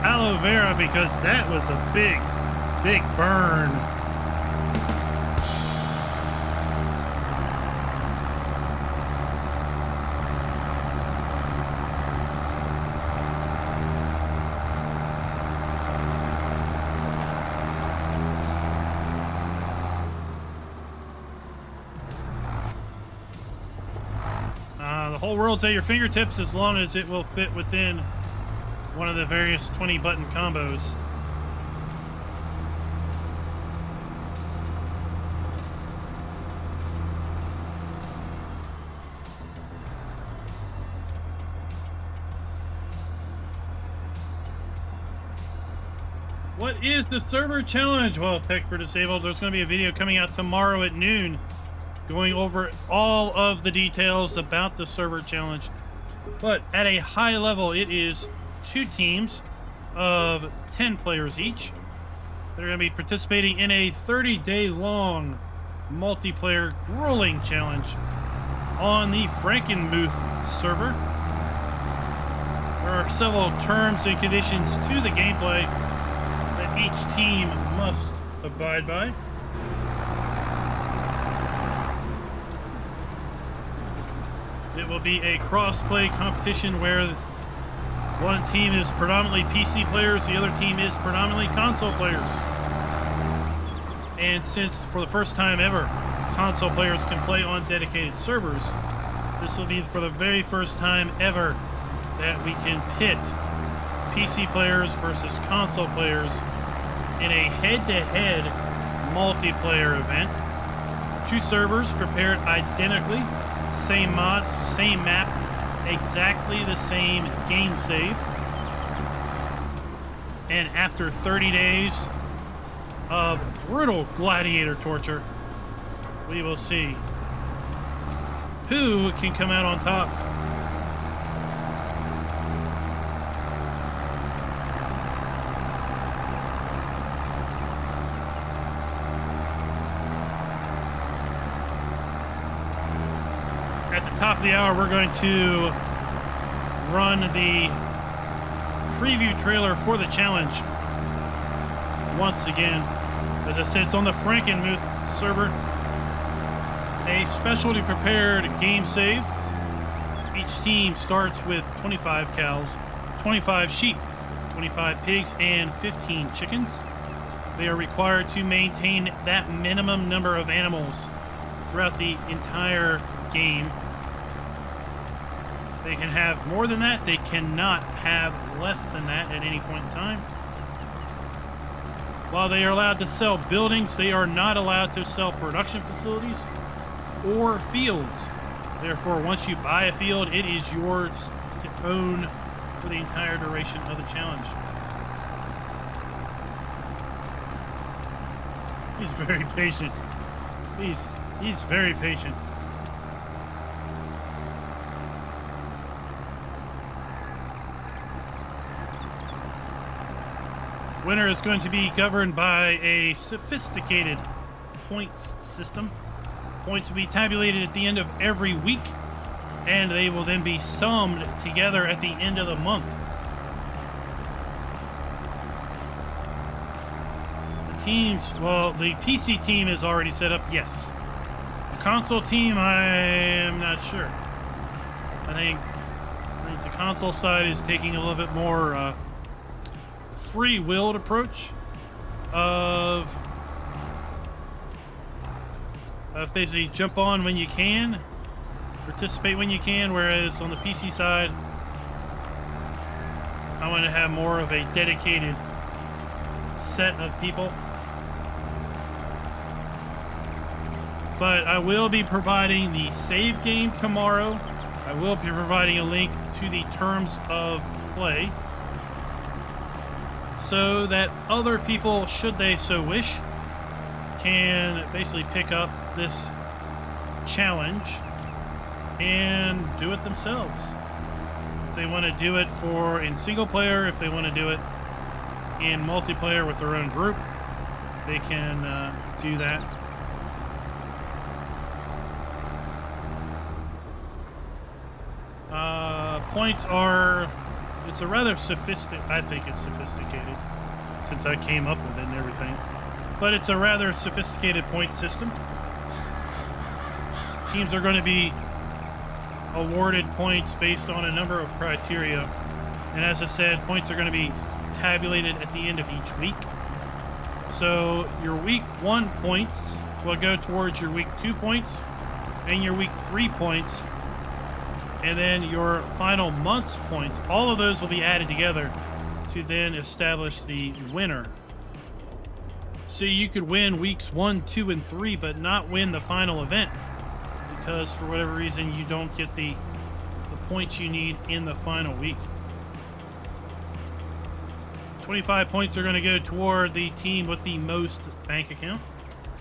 aloe vera, because that was a big burn. The whole world's at your fingertips as long as it will fit within one of the various 20 button combos. What is the server challenge? Well, Pick for Disabled, there's going to be a video coming out tomorrow at noon going over all of the details about the server challenge. But at a high level, it is 2 teams of 10 players each. They're going to be participating in a 30-day-long multiplayer grueling challenge on the Frankenmuth server. There are several terms and conditions to the gameplay that each team must abide by. It will be a cross-play competition where One team is predominantly PC players, the other team is predominantly console players. And since for the first time ever, console players can play on dedicated servers, this will be for the very first time ever that we can pit PC players versus console players in a head-to-head multiplayer event. Two servers prepared identically, same mods, same map, exactly the same game save. And after 30 days of brutal gladiator torture, we will see who can come out on top. At the top of the hour, we're going to run the preview trailer for the challenge once again. As I said, it's on the Frankenmuth server. A specially prepared game save. Each team starts with 25 cows, 25 sheep, 25 pigs, and 15 chickens. They are required to maintain that minimum number of animals throughout the entire game. They can have more than that. They cannot have less than that at any point in time. While they are allowed to sell buildings, they are not allowed to sell production facilities or fields. Therefore, once you buy a field, it is yours to own for the entire duration of the challenge. He's very patient. He's very patient. Winner is going to be governed by a sophisticated points system. Points will be tabulated at the end of every week, and they will then be summed together at the end of the month. The teams, well, the PC team is already set up, yes. The console team, I am not sure. I think the console side is taking a little bit more free-willed approach of basically jump on when you can, participate when you can, whereas on the PC side, I want to have more of a dedicated set of people. But I will be providing the save game tomorrow. I will be providing a link to the terms of play, so that other people, should they so wish, can basically pick up this challenge and do it themselves. If they want to do it in single player, if they want to do it in multiplayer with their own group, they can do that. Points are... It's a rather I think it's sophisticated, since I came up with it and everything. But it's a rather sophisticated point system. Teams are going to be awarded points based on a number of criteria. And as I said, points are going to be tabulated at the end of each week. So your week 1 points will go towards your week 2 points and your week 3 points. And then your final month's points, all of those will be added together to then establish the winner. So you could win weeks 1, 2, and 3, but not win the final event, because for whatever reason you don't get the points you need in the final week. 25 points are going to go toward the team with the most bank account,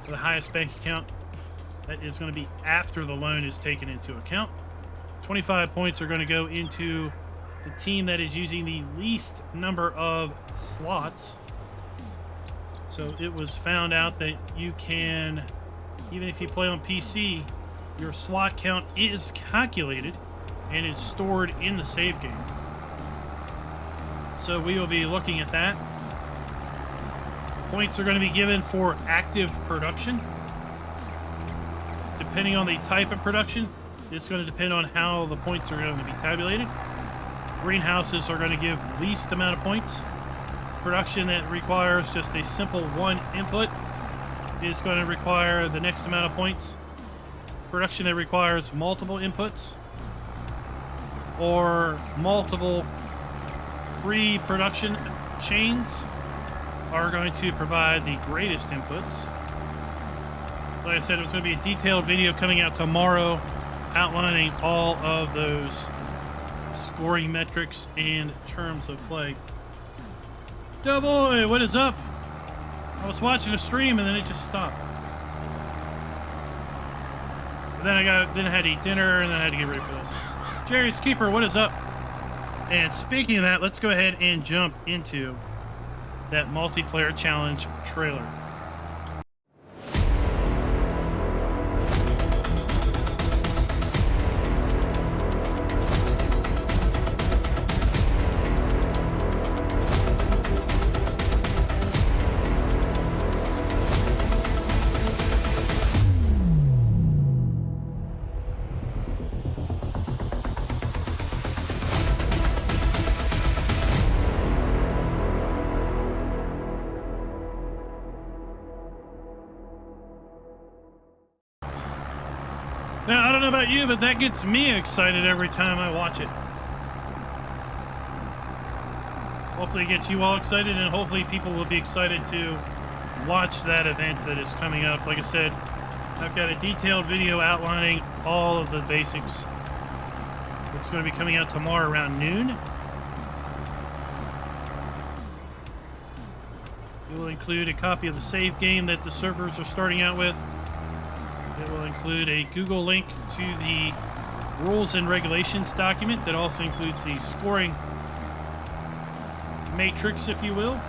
the highest bank account. That is going to be after the loan is taken into account. 25 points are going to go into the team that is using the least number of slots. So it was found out that you can, even if you play on PC, your slot count is calculated and is stored in the save game. So we will be looking at that. Points are going to be given for active production. Depending on the type of production, it's going to depend on how the points are going to be tabulated. greenhouses are going to give least amount of points. Production that requires just a simple one input is going to require the next amount of points. Production that requires multiple inputs or multiple pre-production chains are going to provide the greatest inputs. Like I said, there's going to be a detailed video coming out tomorrow outlining all of those scoring metrics and terms of play. Oh boy, what is up? I was watching a stream and then it just stopped. But then I had to eat dinner and then I had to get ready for this. Jerry's Keeper, what is up? And speaking of that, let's go ahead and jump into that multiplayer challenge trailer. Now, I don't know about you, but that gets me excited every time I watch it. Hopefully it gets you all excited, and hopefully people will be excited to watch that event that is coming up. Like I said, I've got a detailed video outlining all of the basics. It's going to be coming out tomorrow around noon. It will include a copy of the save game that the servers are starting out with. It will include a Google link to the rules and regulations document that also includes the scoring matrix, if you will.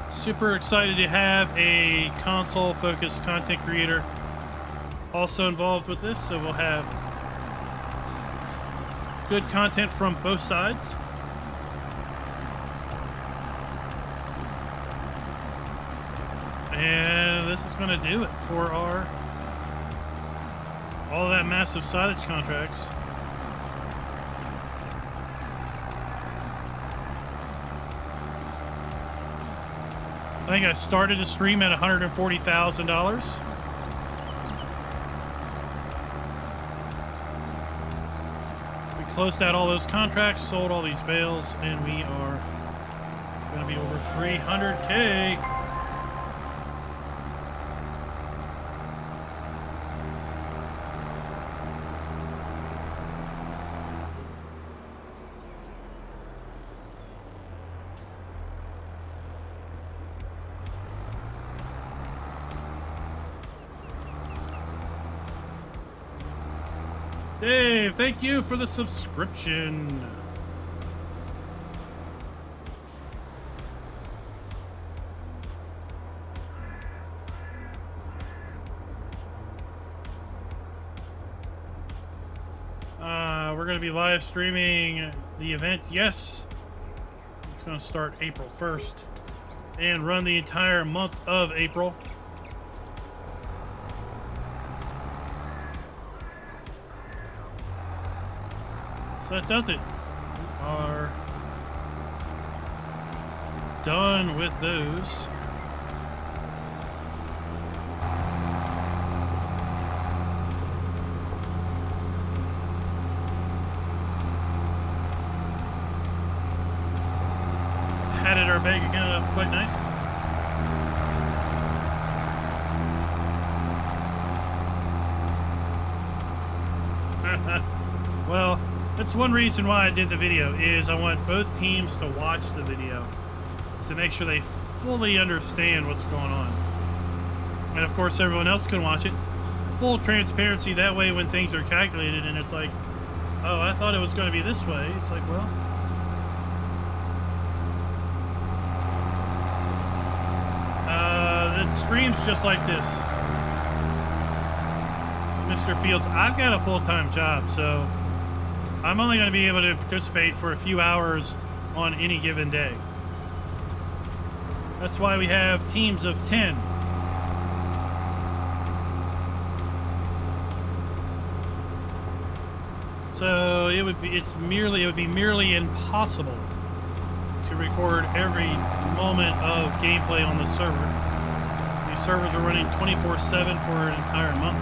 Super excited to have a console-focused content creator also involved with this, so we'll have good content from both sides. And this is going to do it for all of that massive silage contracts. I think I started the stream at $140,000. We closed out all those contracts, sold all these bales, and we are going to be over 300K. Dave, thank you for the subscription. We're going to be live streaming the event. Yes, it's going to start April 1st and run the entire month of April. So that does it. We are done with those. Added our bank account up quite nice. Well, that's one reason why I did the video, is I want both teams to watch the video to make sure they fully understand what's going on. And of course everyone else can watch it. Full transparency, that way when things are calculated and it's like, oh, I thought it was going to be this way. It's like, well, the stream's just like this. Mr. Fields, I've got a full-time job, so I'm only going to be able to participate for a few hours on any given day. That's why we have teams of 10. So it would be merely impossible to record every moment of gameplay on the server. These servers are running 24/7 for an entire month.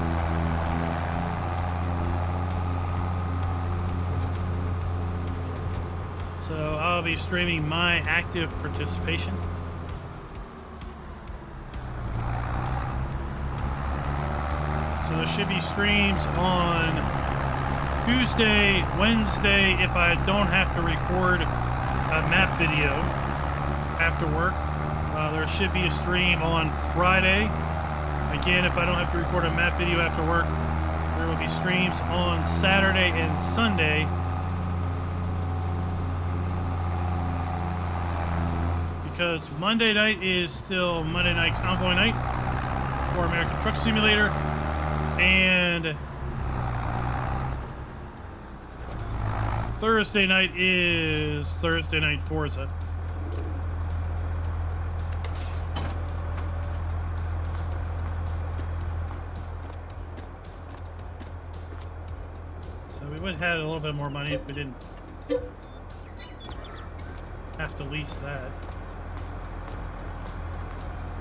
So I'll be streaming my active participation. So there should be streams on Tuesday, Wednesday, if I don't have to record a map video after work. There should be a stream on Friday. Again, if I don't have to record a map video after work, there will be streams on Saturday and Sunday. Because Monday night is still Monday Night Convoy night for American Truck Simulator. And Thursday night is Thursday Night Forza. So we would have had a little bit more money if we didn't have to lease that.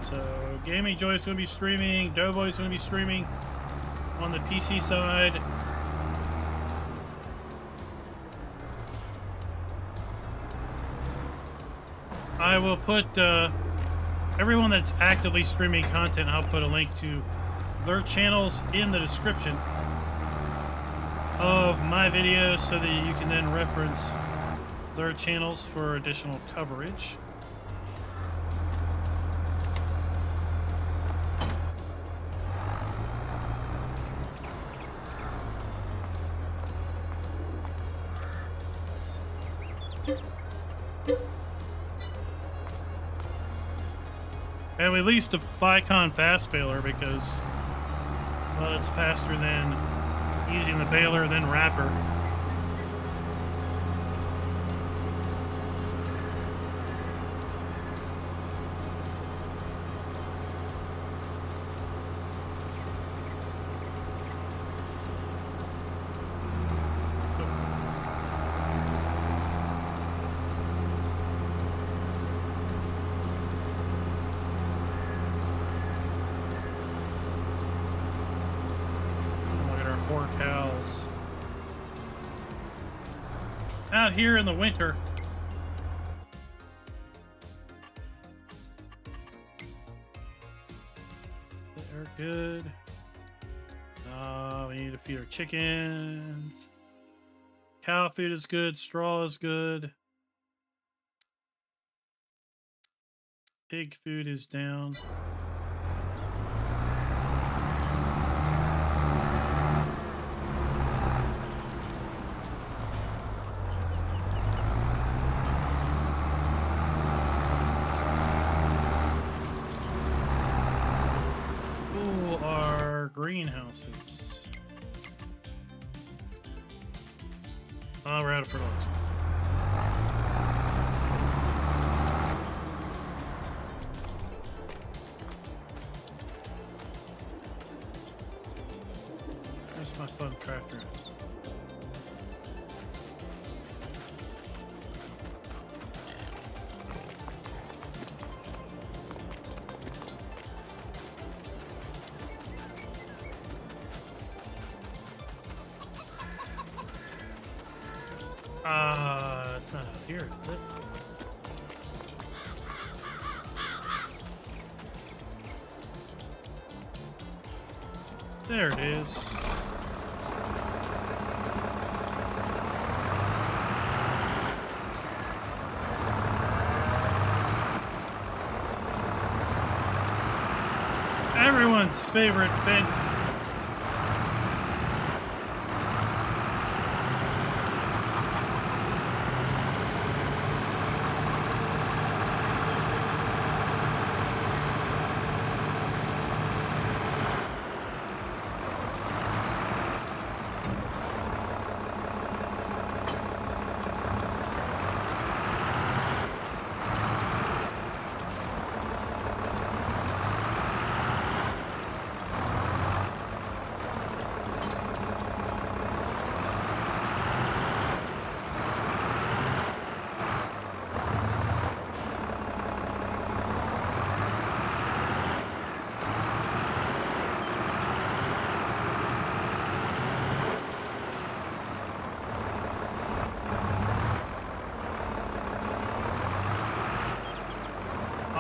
So Gaming Joy's going to be streaming, Doughboy's going to be streaming on the PC side. I will put everyone that's actively streaming content, I'll put a link to their channels in the description of my videos so that you can then reference their channels for additional coverage. And we leased a Ficon fast baler because, well, it's faster than using the baler than wrapper. Cows out here in the winter. They're good. We need to feed our chickens. Cow food is good. Straw is good. Pig food is down. Greenhouses. Oh, we're out of fertilizer. There's my fun crafter. It's not out here, is it? There it is. Everyone's favorite vent.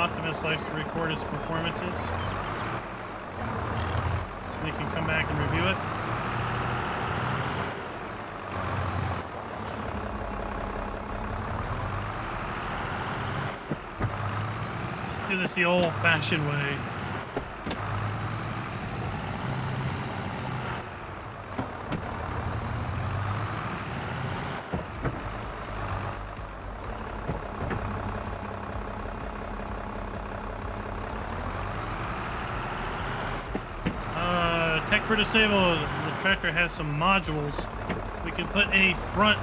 Optimus likes to record his performances so they can come back and review it. Let's do this the old-fashioned way. Tech for disabled. The tractor has some modules. We can put a front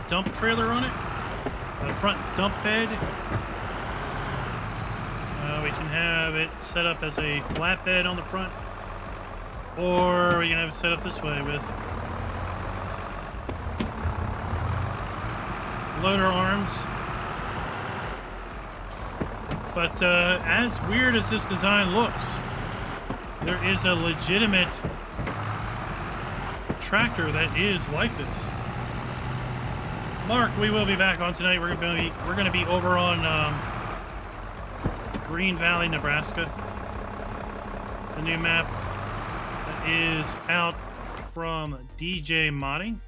dump trailer on it, a front dump bed. We can have it set up as a flatbed on the front, or we can have it set up this way with loader arms. But as weird as this design looks, there is a legitimate tractor that is like this. Mark, we will be back on tonight. We're gonna be over on Green Valley, Nebraska. The new map that is out from DJ Modding.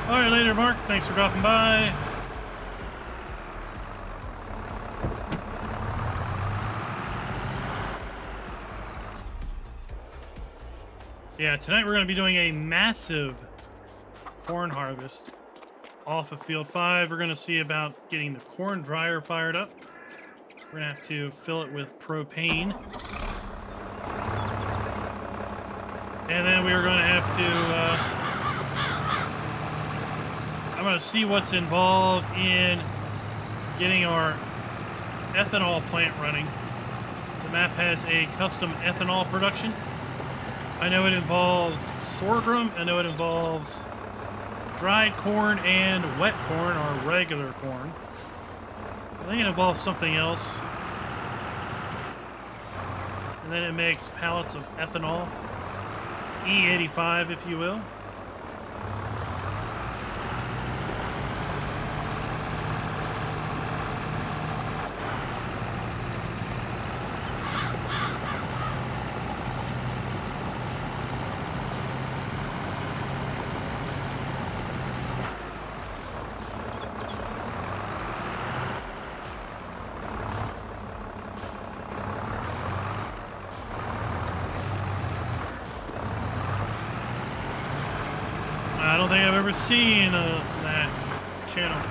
All right, later, Mark. Thanks for dropping by. Yeah, tonight we're going to be doing a massive corn harvest off of Field 5. We're going to see about getting the corn dryer fired up. We're going to have to fill it with propane. And then we are going to have to... I'm going to see what's involved in getting our ethanol plant running. The map has a custom ethanol production. I know it involves sorghum. I know it involves dried corn and wet corn, or regular corn. I think it involves something else. And then it makes pallets of ethanol. E85, if you will. I don't think I've ever seen that channel.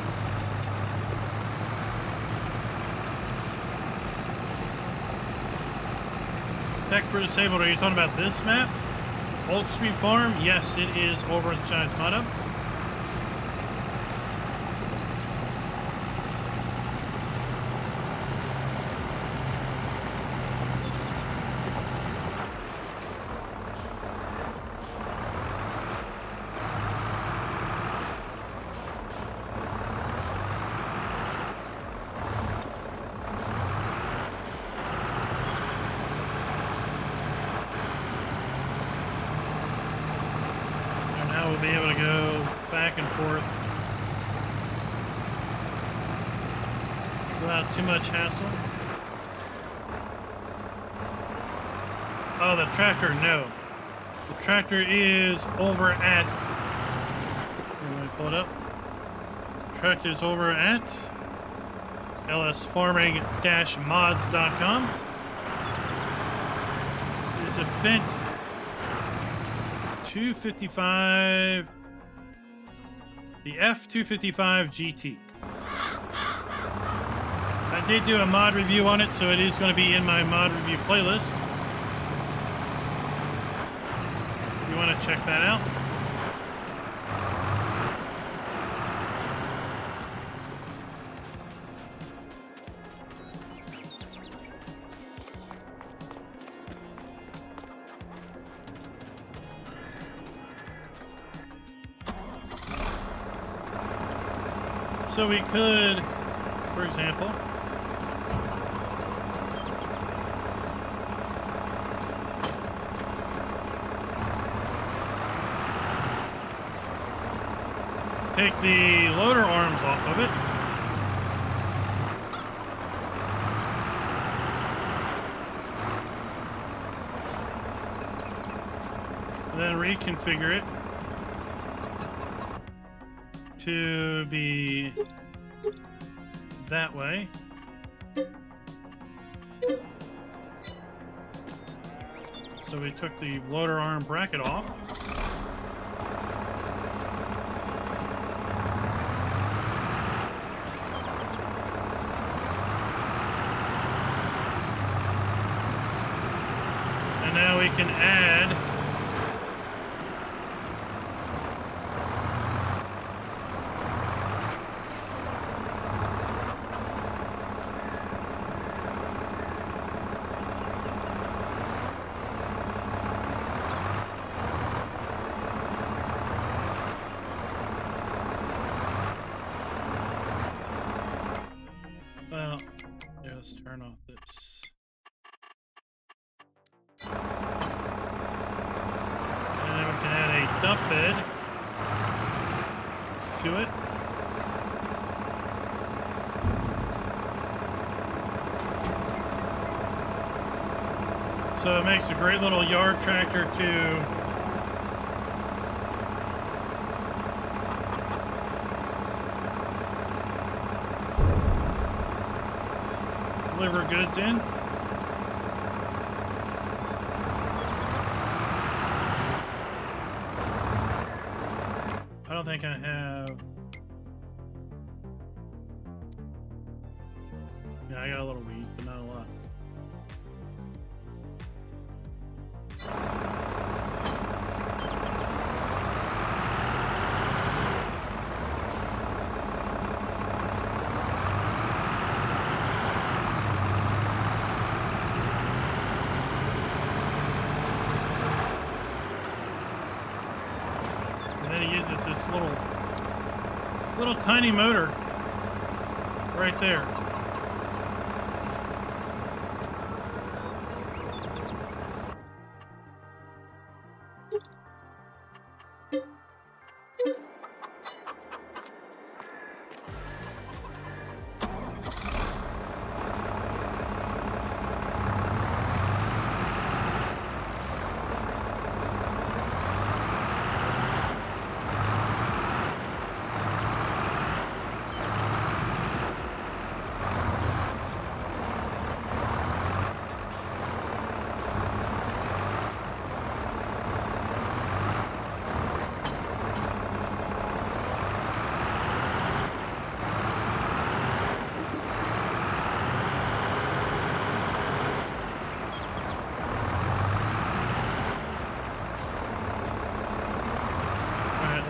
Tech for disabled, are you talking about this map? Old Street Farm? Yes, it is over at the Giants Mod Hub. Be able to go back and forth without too much hassle. Oh, the tractor, no. The tractor is over at... Let me pull it up. The tractor is over at lsfarming-mods.com. It is a Fendt 255. The F255 GT. I did do a mod review on it, so it is going to be in my mod review playlist. If you want to check that out. So we could, for example, take the loader arms off of it. And then reconfigure it to be that way. So we took the loader arm bracket off. And now we can add turn off this. And then we can add a dump bed to it. So it makes a great little yard tractor to deliver goods in. I don't think I have. Yeah, I got a little weed, but not a lot. It's this little tiny motor right there.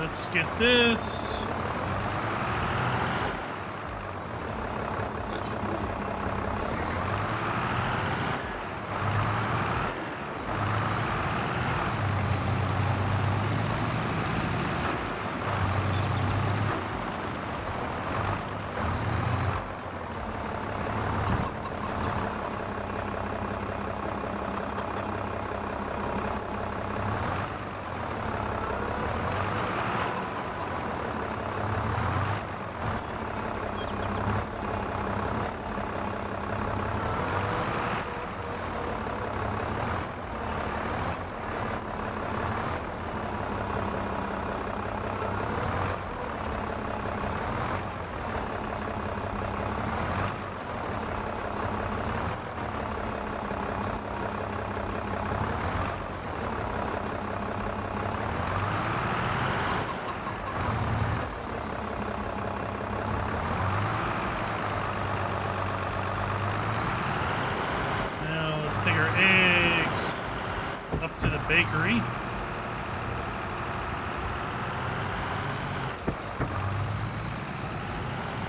Let's get this. take our eggs up to the bakery.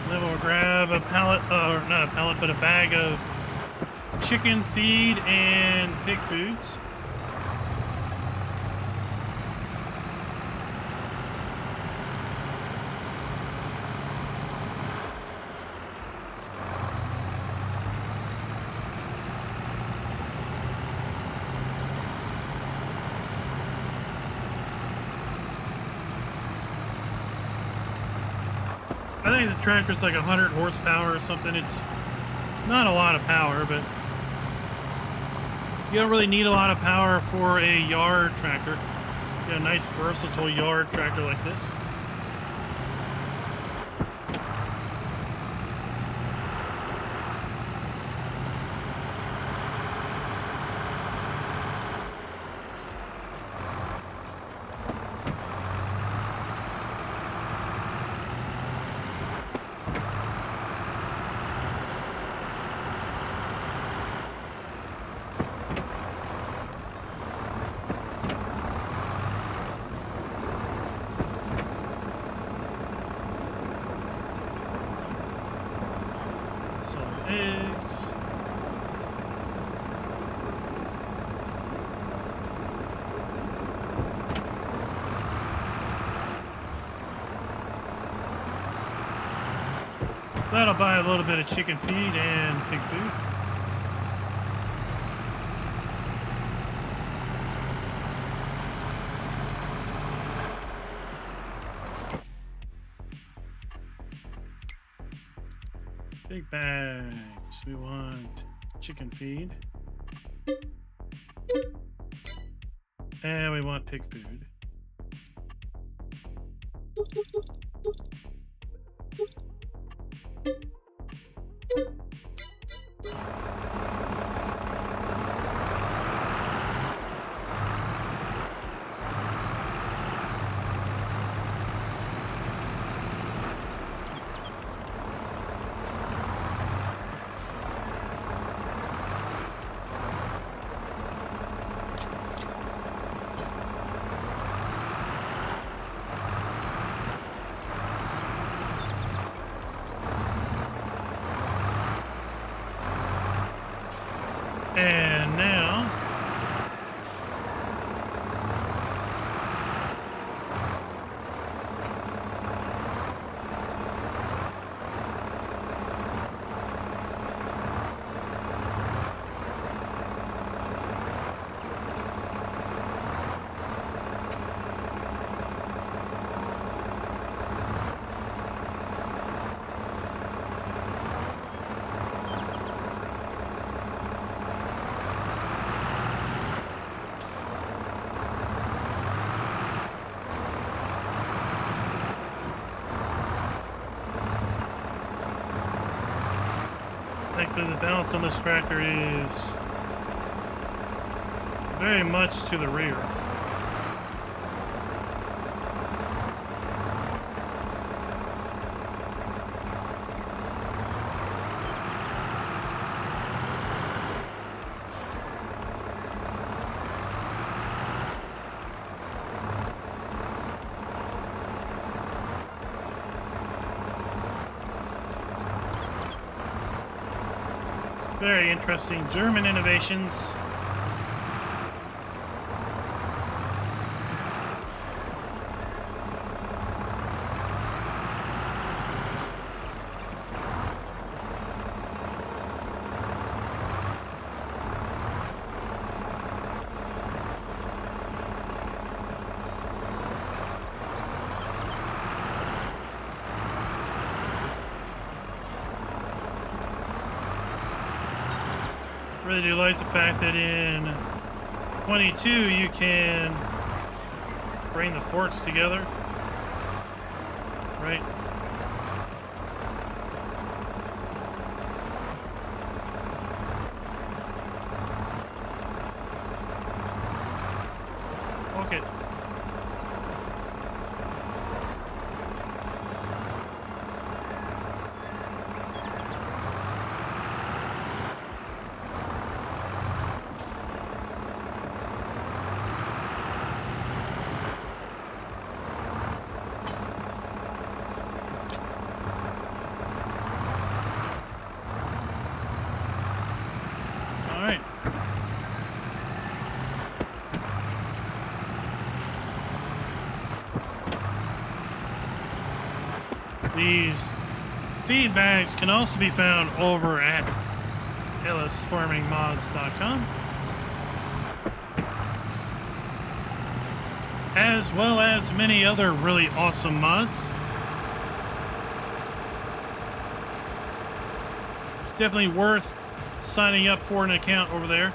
Then we'll grab a pallet, or not a pallet, but a bag of chicken feed and pig foods. I think the tractor's like 100 horsepower or something. It's not a lot of power, but you don't really need a lot of power for a yard tractor. Get a nice versatile yard tractor like this. Eggs. That'll buy a little bit of chicken feed and pig food. Big bags. We want chicken feed. And we want pig food. And now thankfully the balance on this tractor is very much to the rear. Very interesting German innovations. Really do like the fact that in 22 you can bring the forks together, right? Okay. These feed bags can also be found over at lsfarmingmods.com, as well as many other really awesome mods. It's definitely worth signing up for an account over there.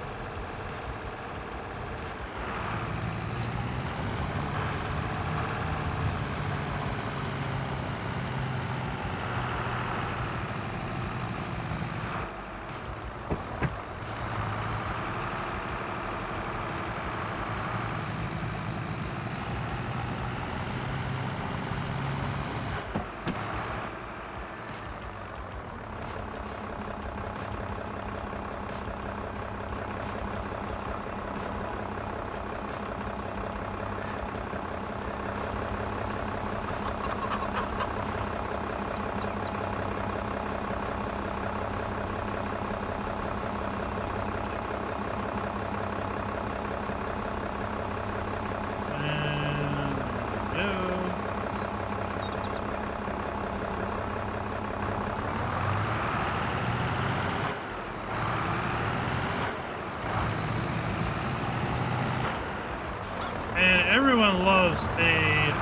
And everyone loves a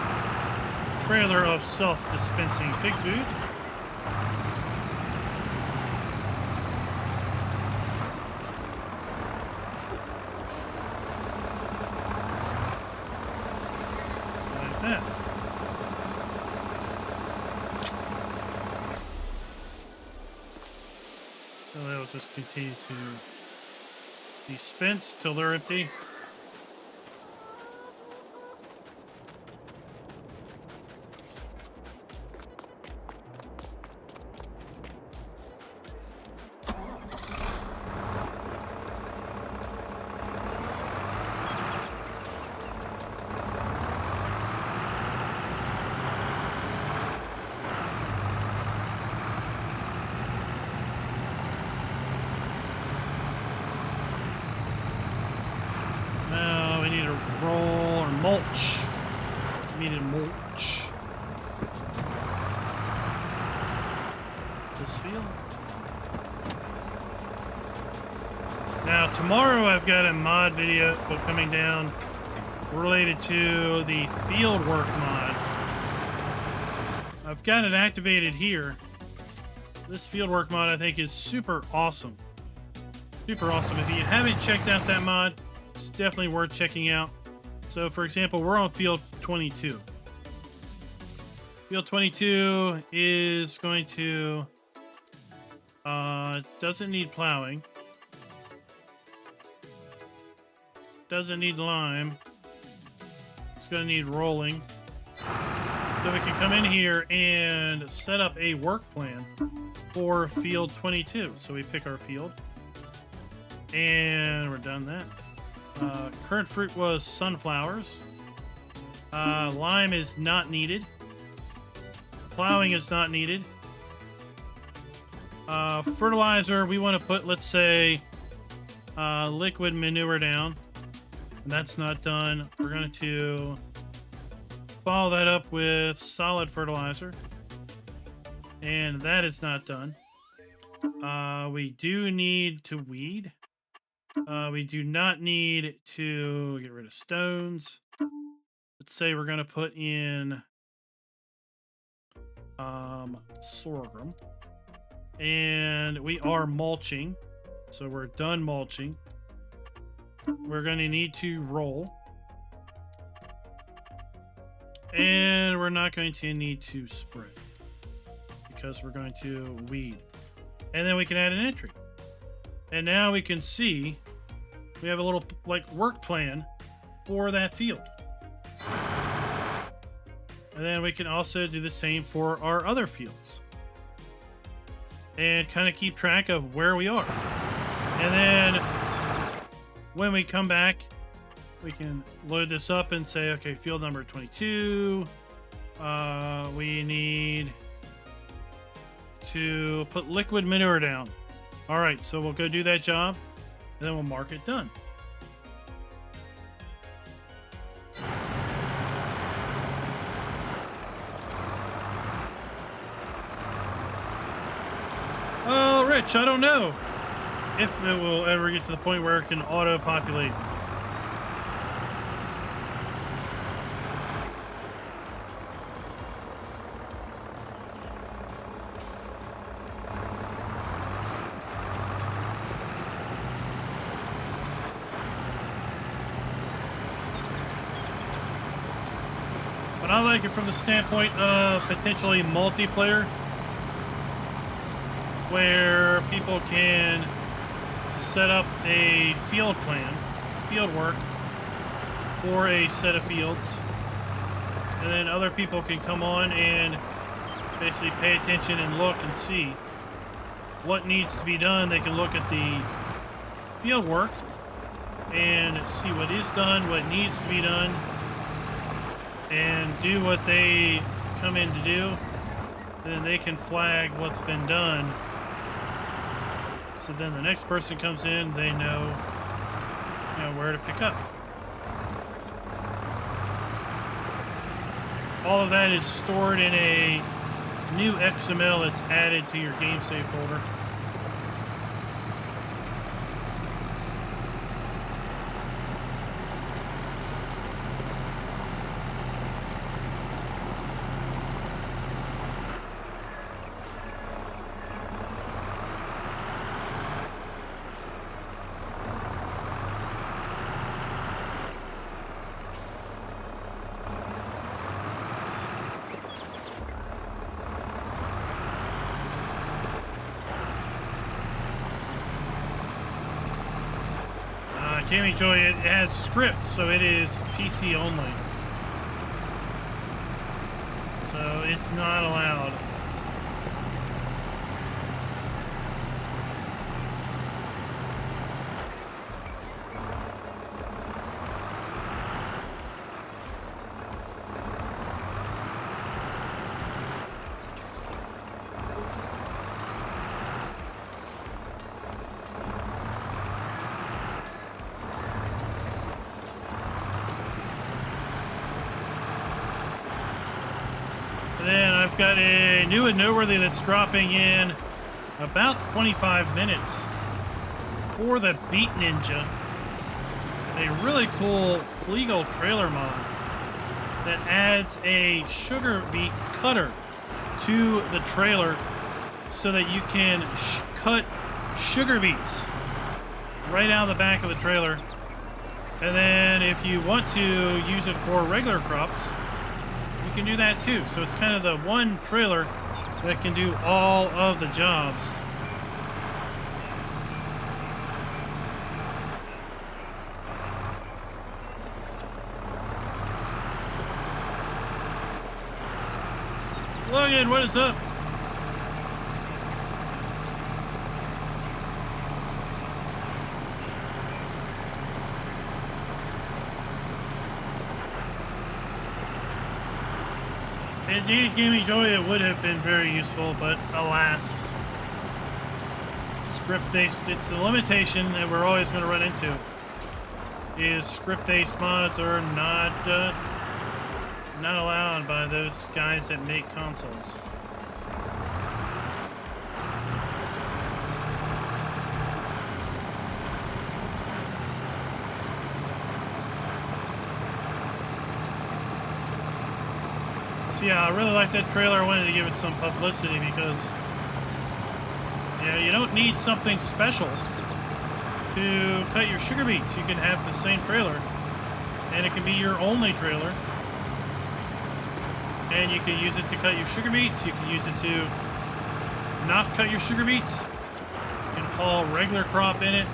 trailer of self-dispensing pig food. Like that. So they'll just continue to dispense till they're empty. Roll or mulch. Needed mulch. This field. Now tomorrow I've got a mod video coming down related to the field work mod. I've got it activated here. This field work mod I think is super awesome. Super awesome. If you haven't checked out that mod, it's definitely worth checking out. So, for example, we're on field 22. Field 22 is going to, doesn't need plowing. Doesn't need lime. It's going to need rolling. So we can come in here and set up a work plan for field 22. So we pick our field. And we're done that. Current fruit was sunflowers. Lime is not needed. Plowing is not needed. Fertilizer, we want to put, let's say, liquid manure down. And that's not done. We're going to follow that up with solid fertilizer. And that is not done. We do need to weed. We do not need to get rid of stones. Let's say we're going to put in sorghum. And we are mulching. So we're done mulching. We're going to need to roll. And we're not going to need to spray, because we're going to weed. And then we can add an entry. And now we can see we have a little like work plan for that field. And then we can also do the same for our other fields. And kind of keep track of where we are. And then when we come back, we can load this up and say, okay, field number 22. We need to put liquid manure down. All right, so we'll go do that job, and then we'll mark it done. which, I don't know if it will ever get to the point where it can auto-populate. But I like it from the standpoint of potentially multiplayer, where people can set up a field plan, field work for a set of fields, and then other people can come on and basically pay attention and look and see what needs to be done. They can look at the field work and see what is done, what needs to be done, and do what they come in to do. And then they can flag what's been done. So then the next person comes in, they know, where to pick up. All of that is stored in a new XML that's added to your game save folder. Can't enjoy it. It has scripts, so it is PC only. So it's not allowed. Then I've got a new and noteworthy that's dropping in about 25 minutes for the Beat Ninja. A really cool legal trailer mod that adds a sugar beet cutter to the trailer so that you can cut sugar beets right out of the back of the trailer. And then if you want to use it for regular crops, you can do that too. So it's kind of the one trailer that can do all of the jobs. Logan, what is up? Indeed, Gaming Joy, it would have been very useful, but alas, script-based, it's the limitation that we're always going to run into, is script-based mods are not allowed by those guys that make consoles. So yeah, I really like that trailer. I wanted to give it some publicity because, you don't need something special to cut your sugar beets. You can have the same trailer, and it can be your only trailer. And you can use it to cut your sugar beets. You can use it to not cut your sugar beets. You can haul regular crop in it.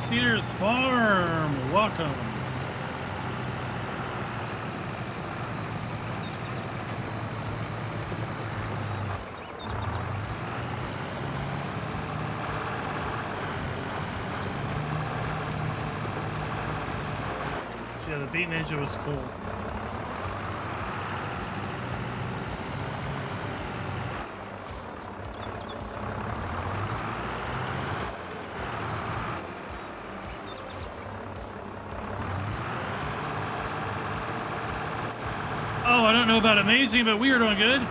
Cedars Farm, welcome. Yeah, the beat ninja was cool. Oh, I don't know about amazing, but we are doing good.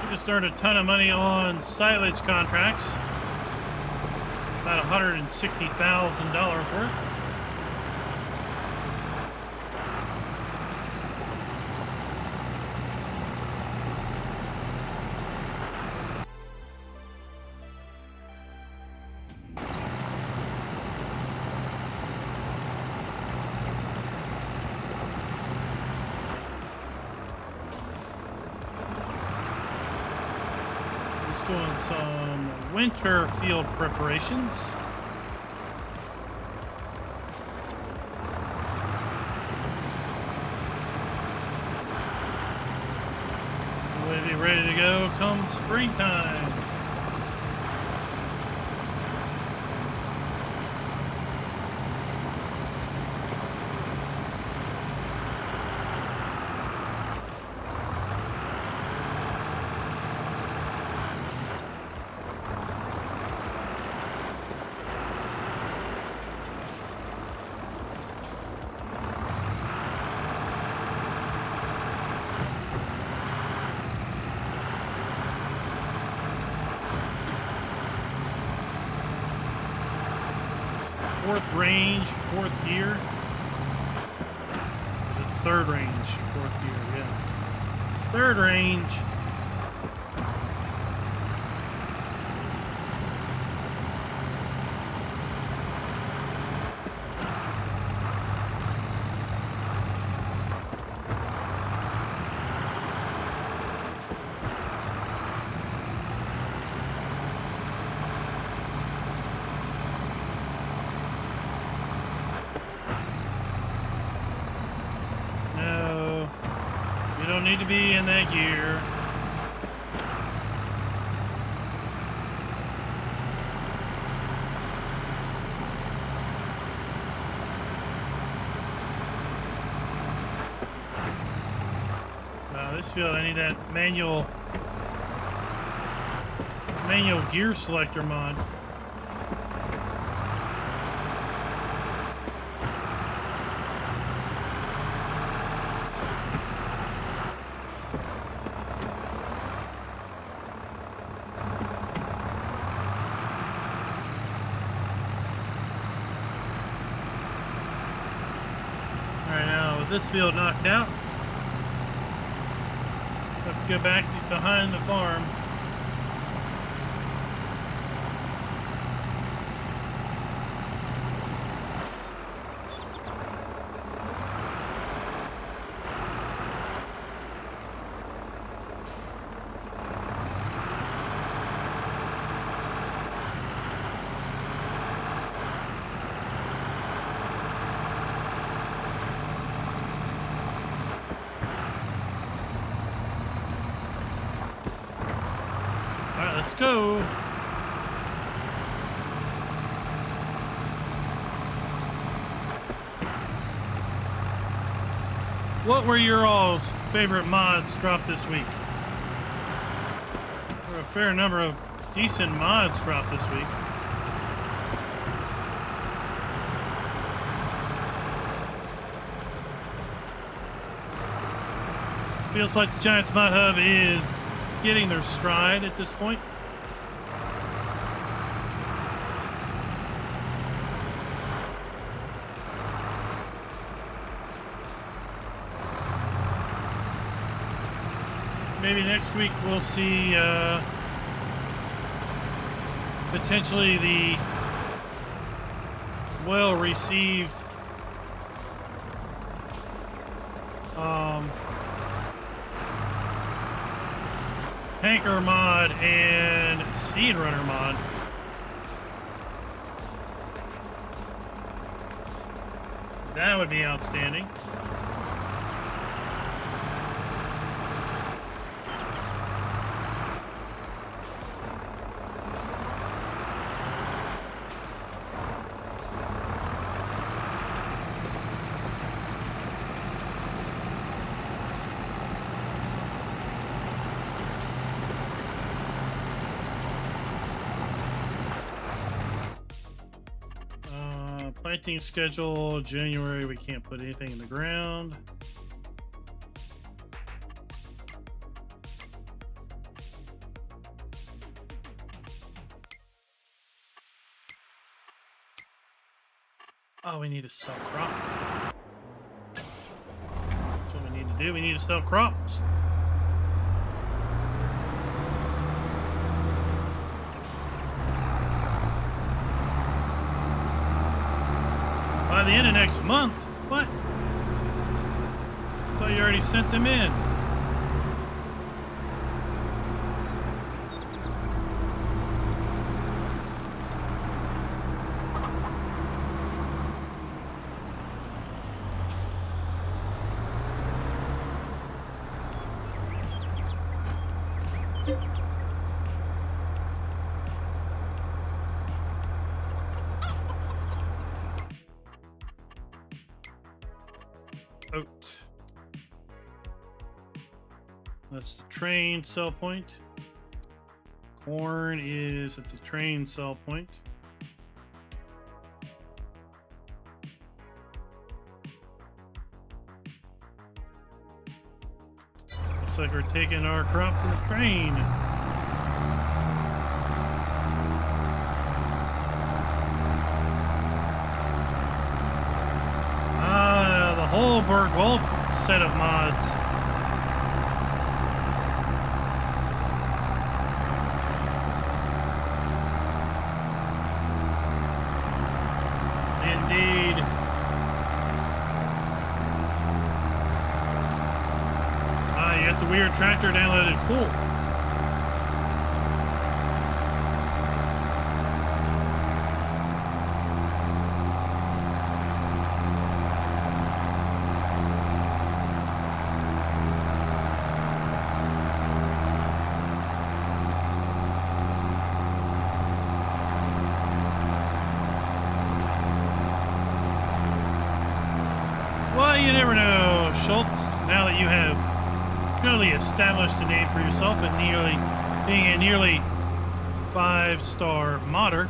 We just earned a ton of money on silage contracts. About $160,000 worth. Doing some winter field preparations. We'll be ready to go come springtime. Fourth range, fourth gear. The third range, fourth gear, yeah. Third range. Need to be in that gear. This field, I need that manual gear selector mod. This field knocked out. Have to go back behind the farm. Let's go. What were your all's favorite mods dropped this week? There were a fair number of decent mods dropped this week. Feels like the Giants Mod Hub is getting their stride at this point. Maybe next week we'll see potentially the well-received tanker mod and seed runner mod. That would be outstanding. Planting schedule, January, we can't put anything in the ground. Oh, we need to sell crop. That's what we need to do. We need to sell crops. By the end of next month? What? I thought you already sent them in. Oat. That's the train sell point. Corn is at the train sell point. Looks like we're taking our crop to the train. Holberg Wolf set of mods. Indeed. You got the weird tractor downloaded full. Well, you never know, Schultz. Now that you have clearly established a name for yourself and being a nearly 5-star modder,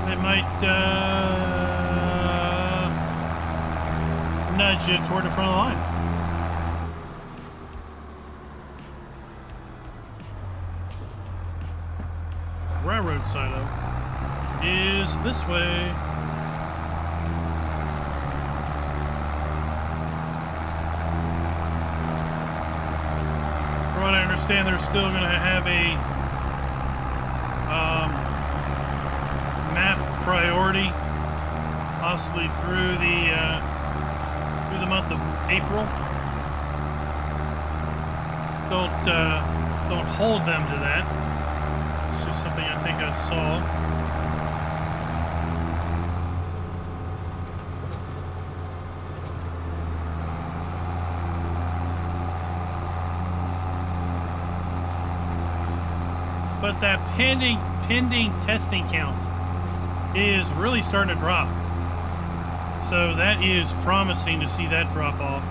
they might nudge you toward the front of the line. Railroad silo is this way. From what I understand, they're still going to have a map priority, possibly through the month of April. Don't hold them to that. It's just something I think I saw. But that pending testing count is really starting to drop. So that is promising to see that drop off.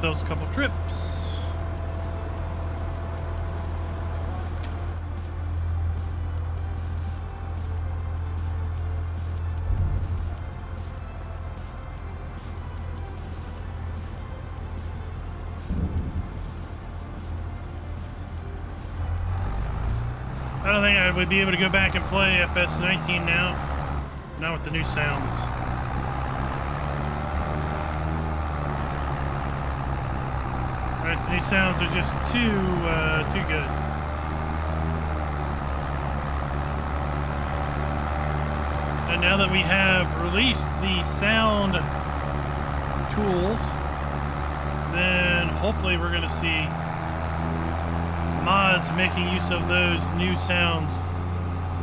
those couple trips. I don't think I would be able to go back and play FS19 now. Not with the new sounds. Alright, the new sounds are just too good. And now that we have released the sound tools, then hopefully we're going to see mods making use of those new sounds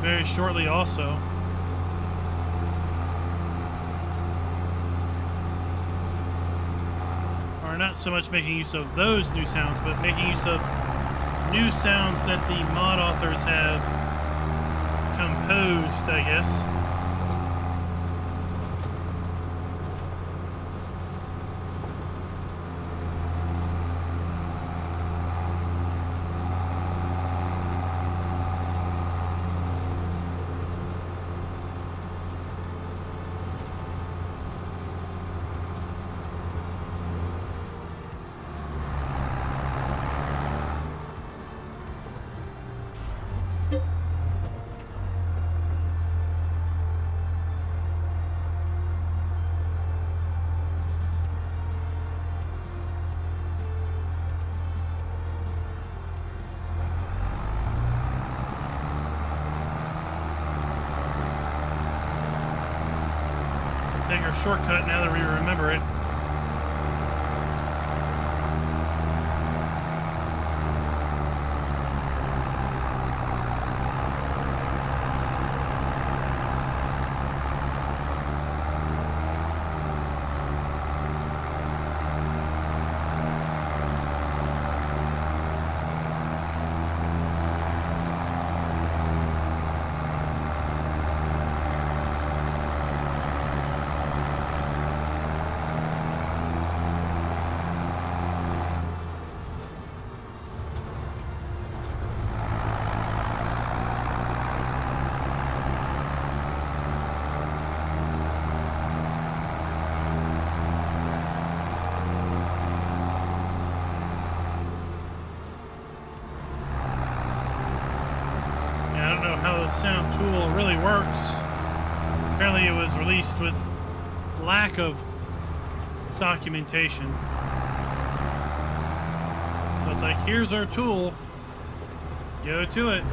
very shortly also. Or not so much making use of those new sounds, but making use of new sounds that the mod authors have composed, I guess. Take our shortcut now that we remember it. Sound tool really works. Apparently it was released with lack of documentation. So it's like, here's our tool. Go to it.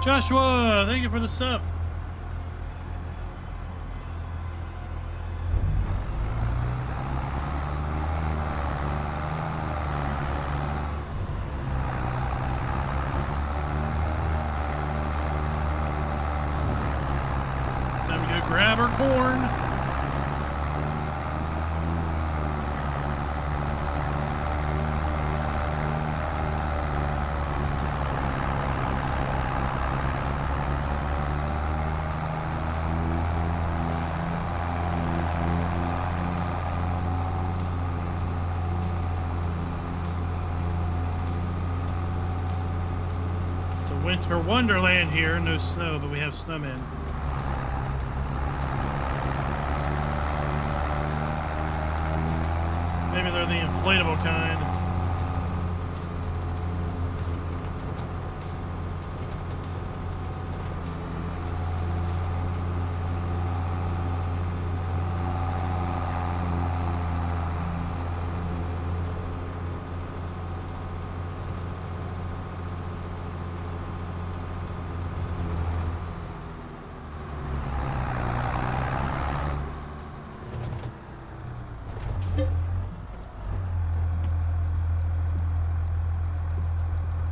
Joshua, thank you for the sub. Time to go grab our corn. Winter wonderland here. No snow, but we have snowmen. Maybe they're the inflatable kind.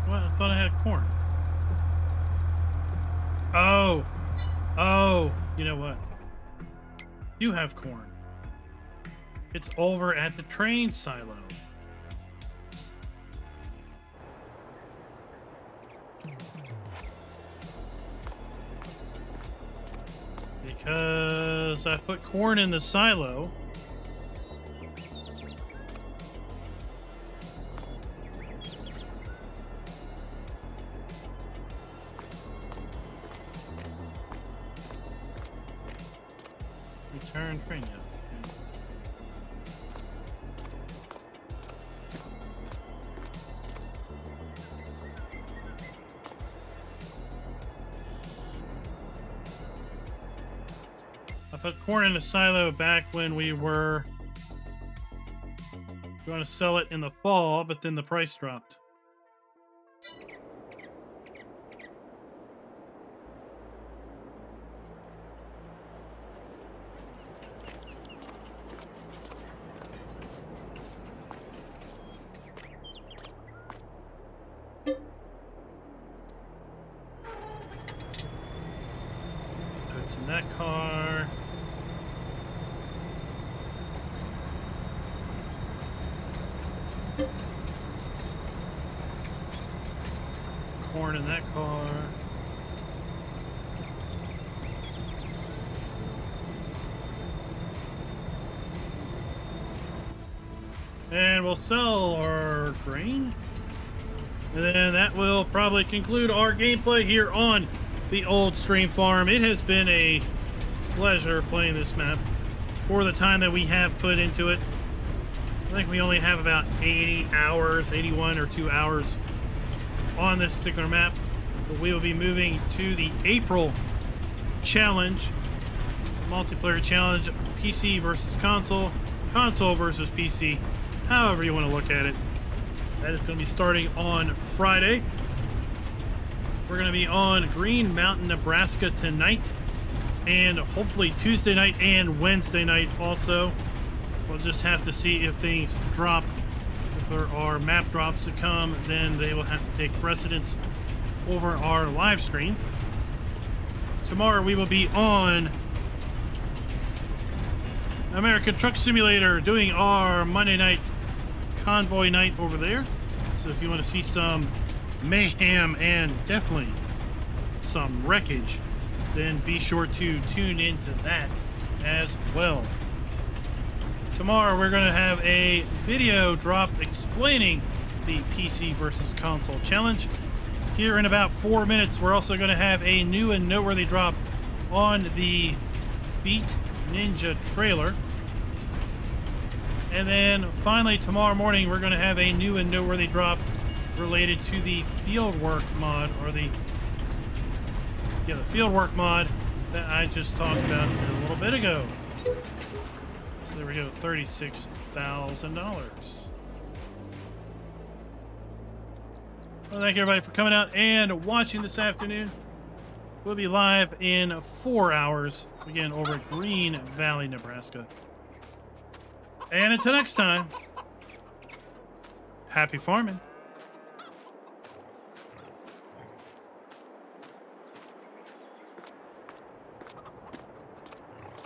What? I thought I had corn. Oh, you know what? You have corn. It's over at the train silo. Because I put corn in the silo. Return train, yeah. I put corn in a silo back when we were going to sell it in the fall, but then the price dropped. It's in that car. Corn in that car. And we'll sell our grain. And then that will probably conclude our gameplay here on the Old Stream Farm. It has been a pleasure playing this map for the time that we have put into it. I think we only have about 80 hours, 81 or 2 hours on this particular map. But we will be moving to the April challenge, multiplayer challenge, PC versus console, console versus PC, however you want to look at it. That is going to be starting on Friday. We're going to be on Green Mountain, Nebraska tonight, and hopefully Tuesday night and Wednesday night also. We'll just have to see if things drop. If there are map drops to come, then they will have to take precedence over our live stream. Tomorrow we will be on American Truck Simulator doing our Monday night convoy night over there. So if you want to see some mayhem and definitely some wreckage, then be sure to tune into that as well. Tomorrow we're going to have a video drop explaining the PC versus console challenge. Here in about 4 minutes, we're also going to have a new and noteworthy drop on the Beat Ninja trailer. And then finally tomorrow morning, we're going to have a new and noteworthy drop related to the Fieldwork mod, or the Fieldwork mod that I just talked about a little bit ago. So there we go, $36,000. Well, thank you everybody for coming out and watching this afternoon. We'll be live in 4 hours, again, over at Green Valley, Nebraska. And until next time, happy farming.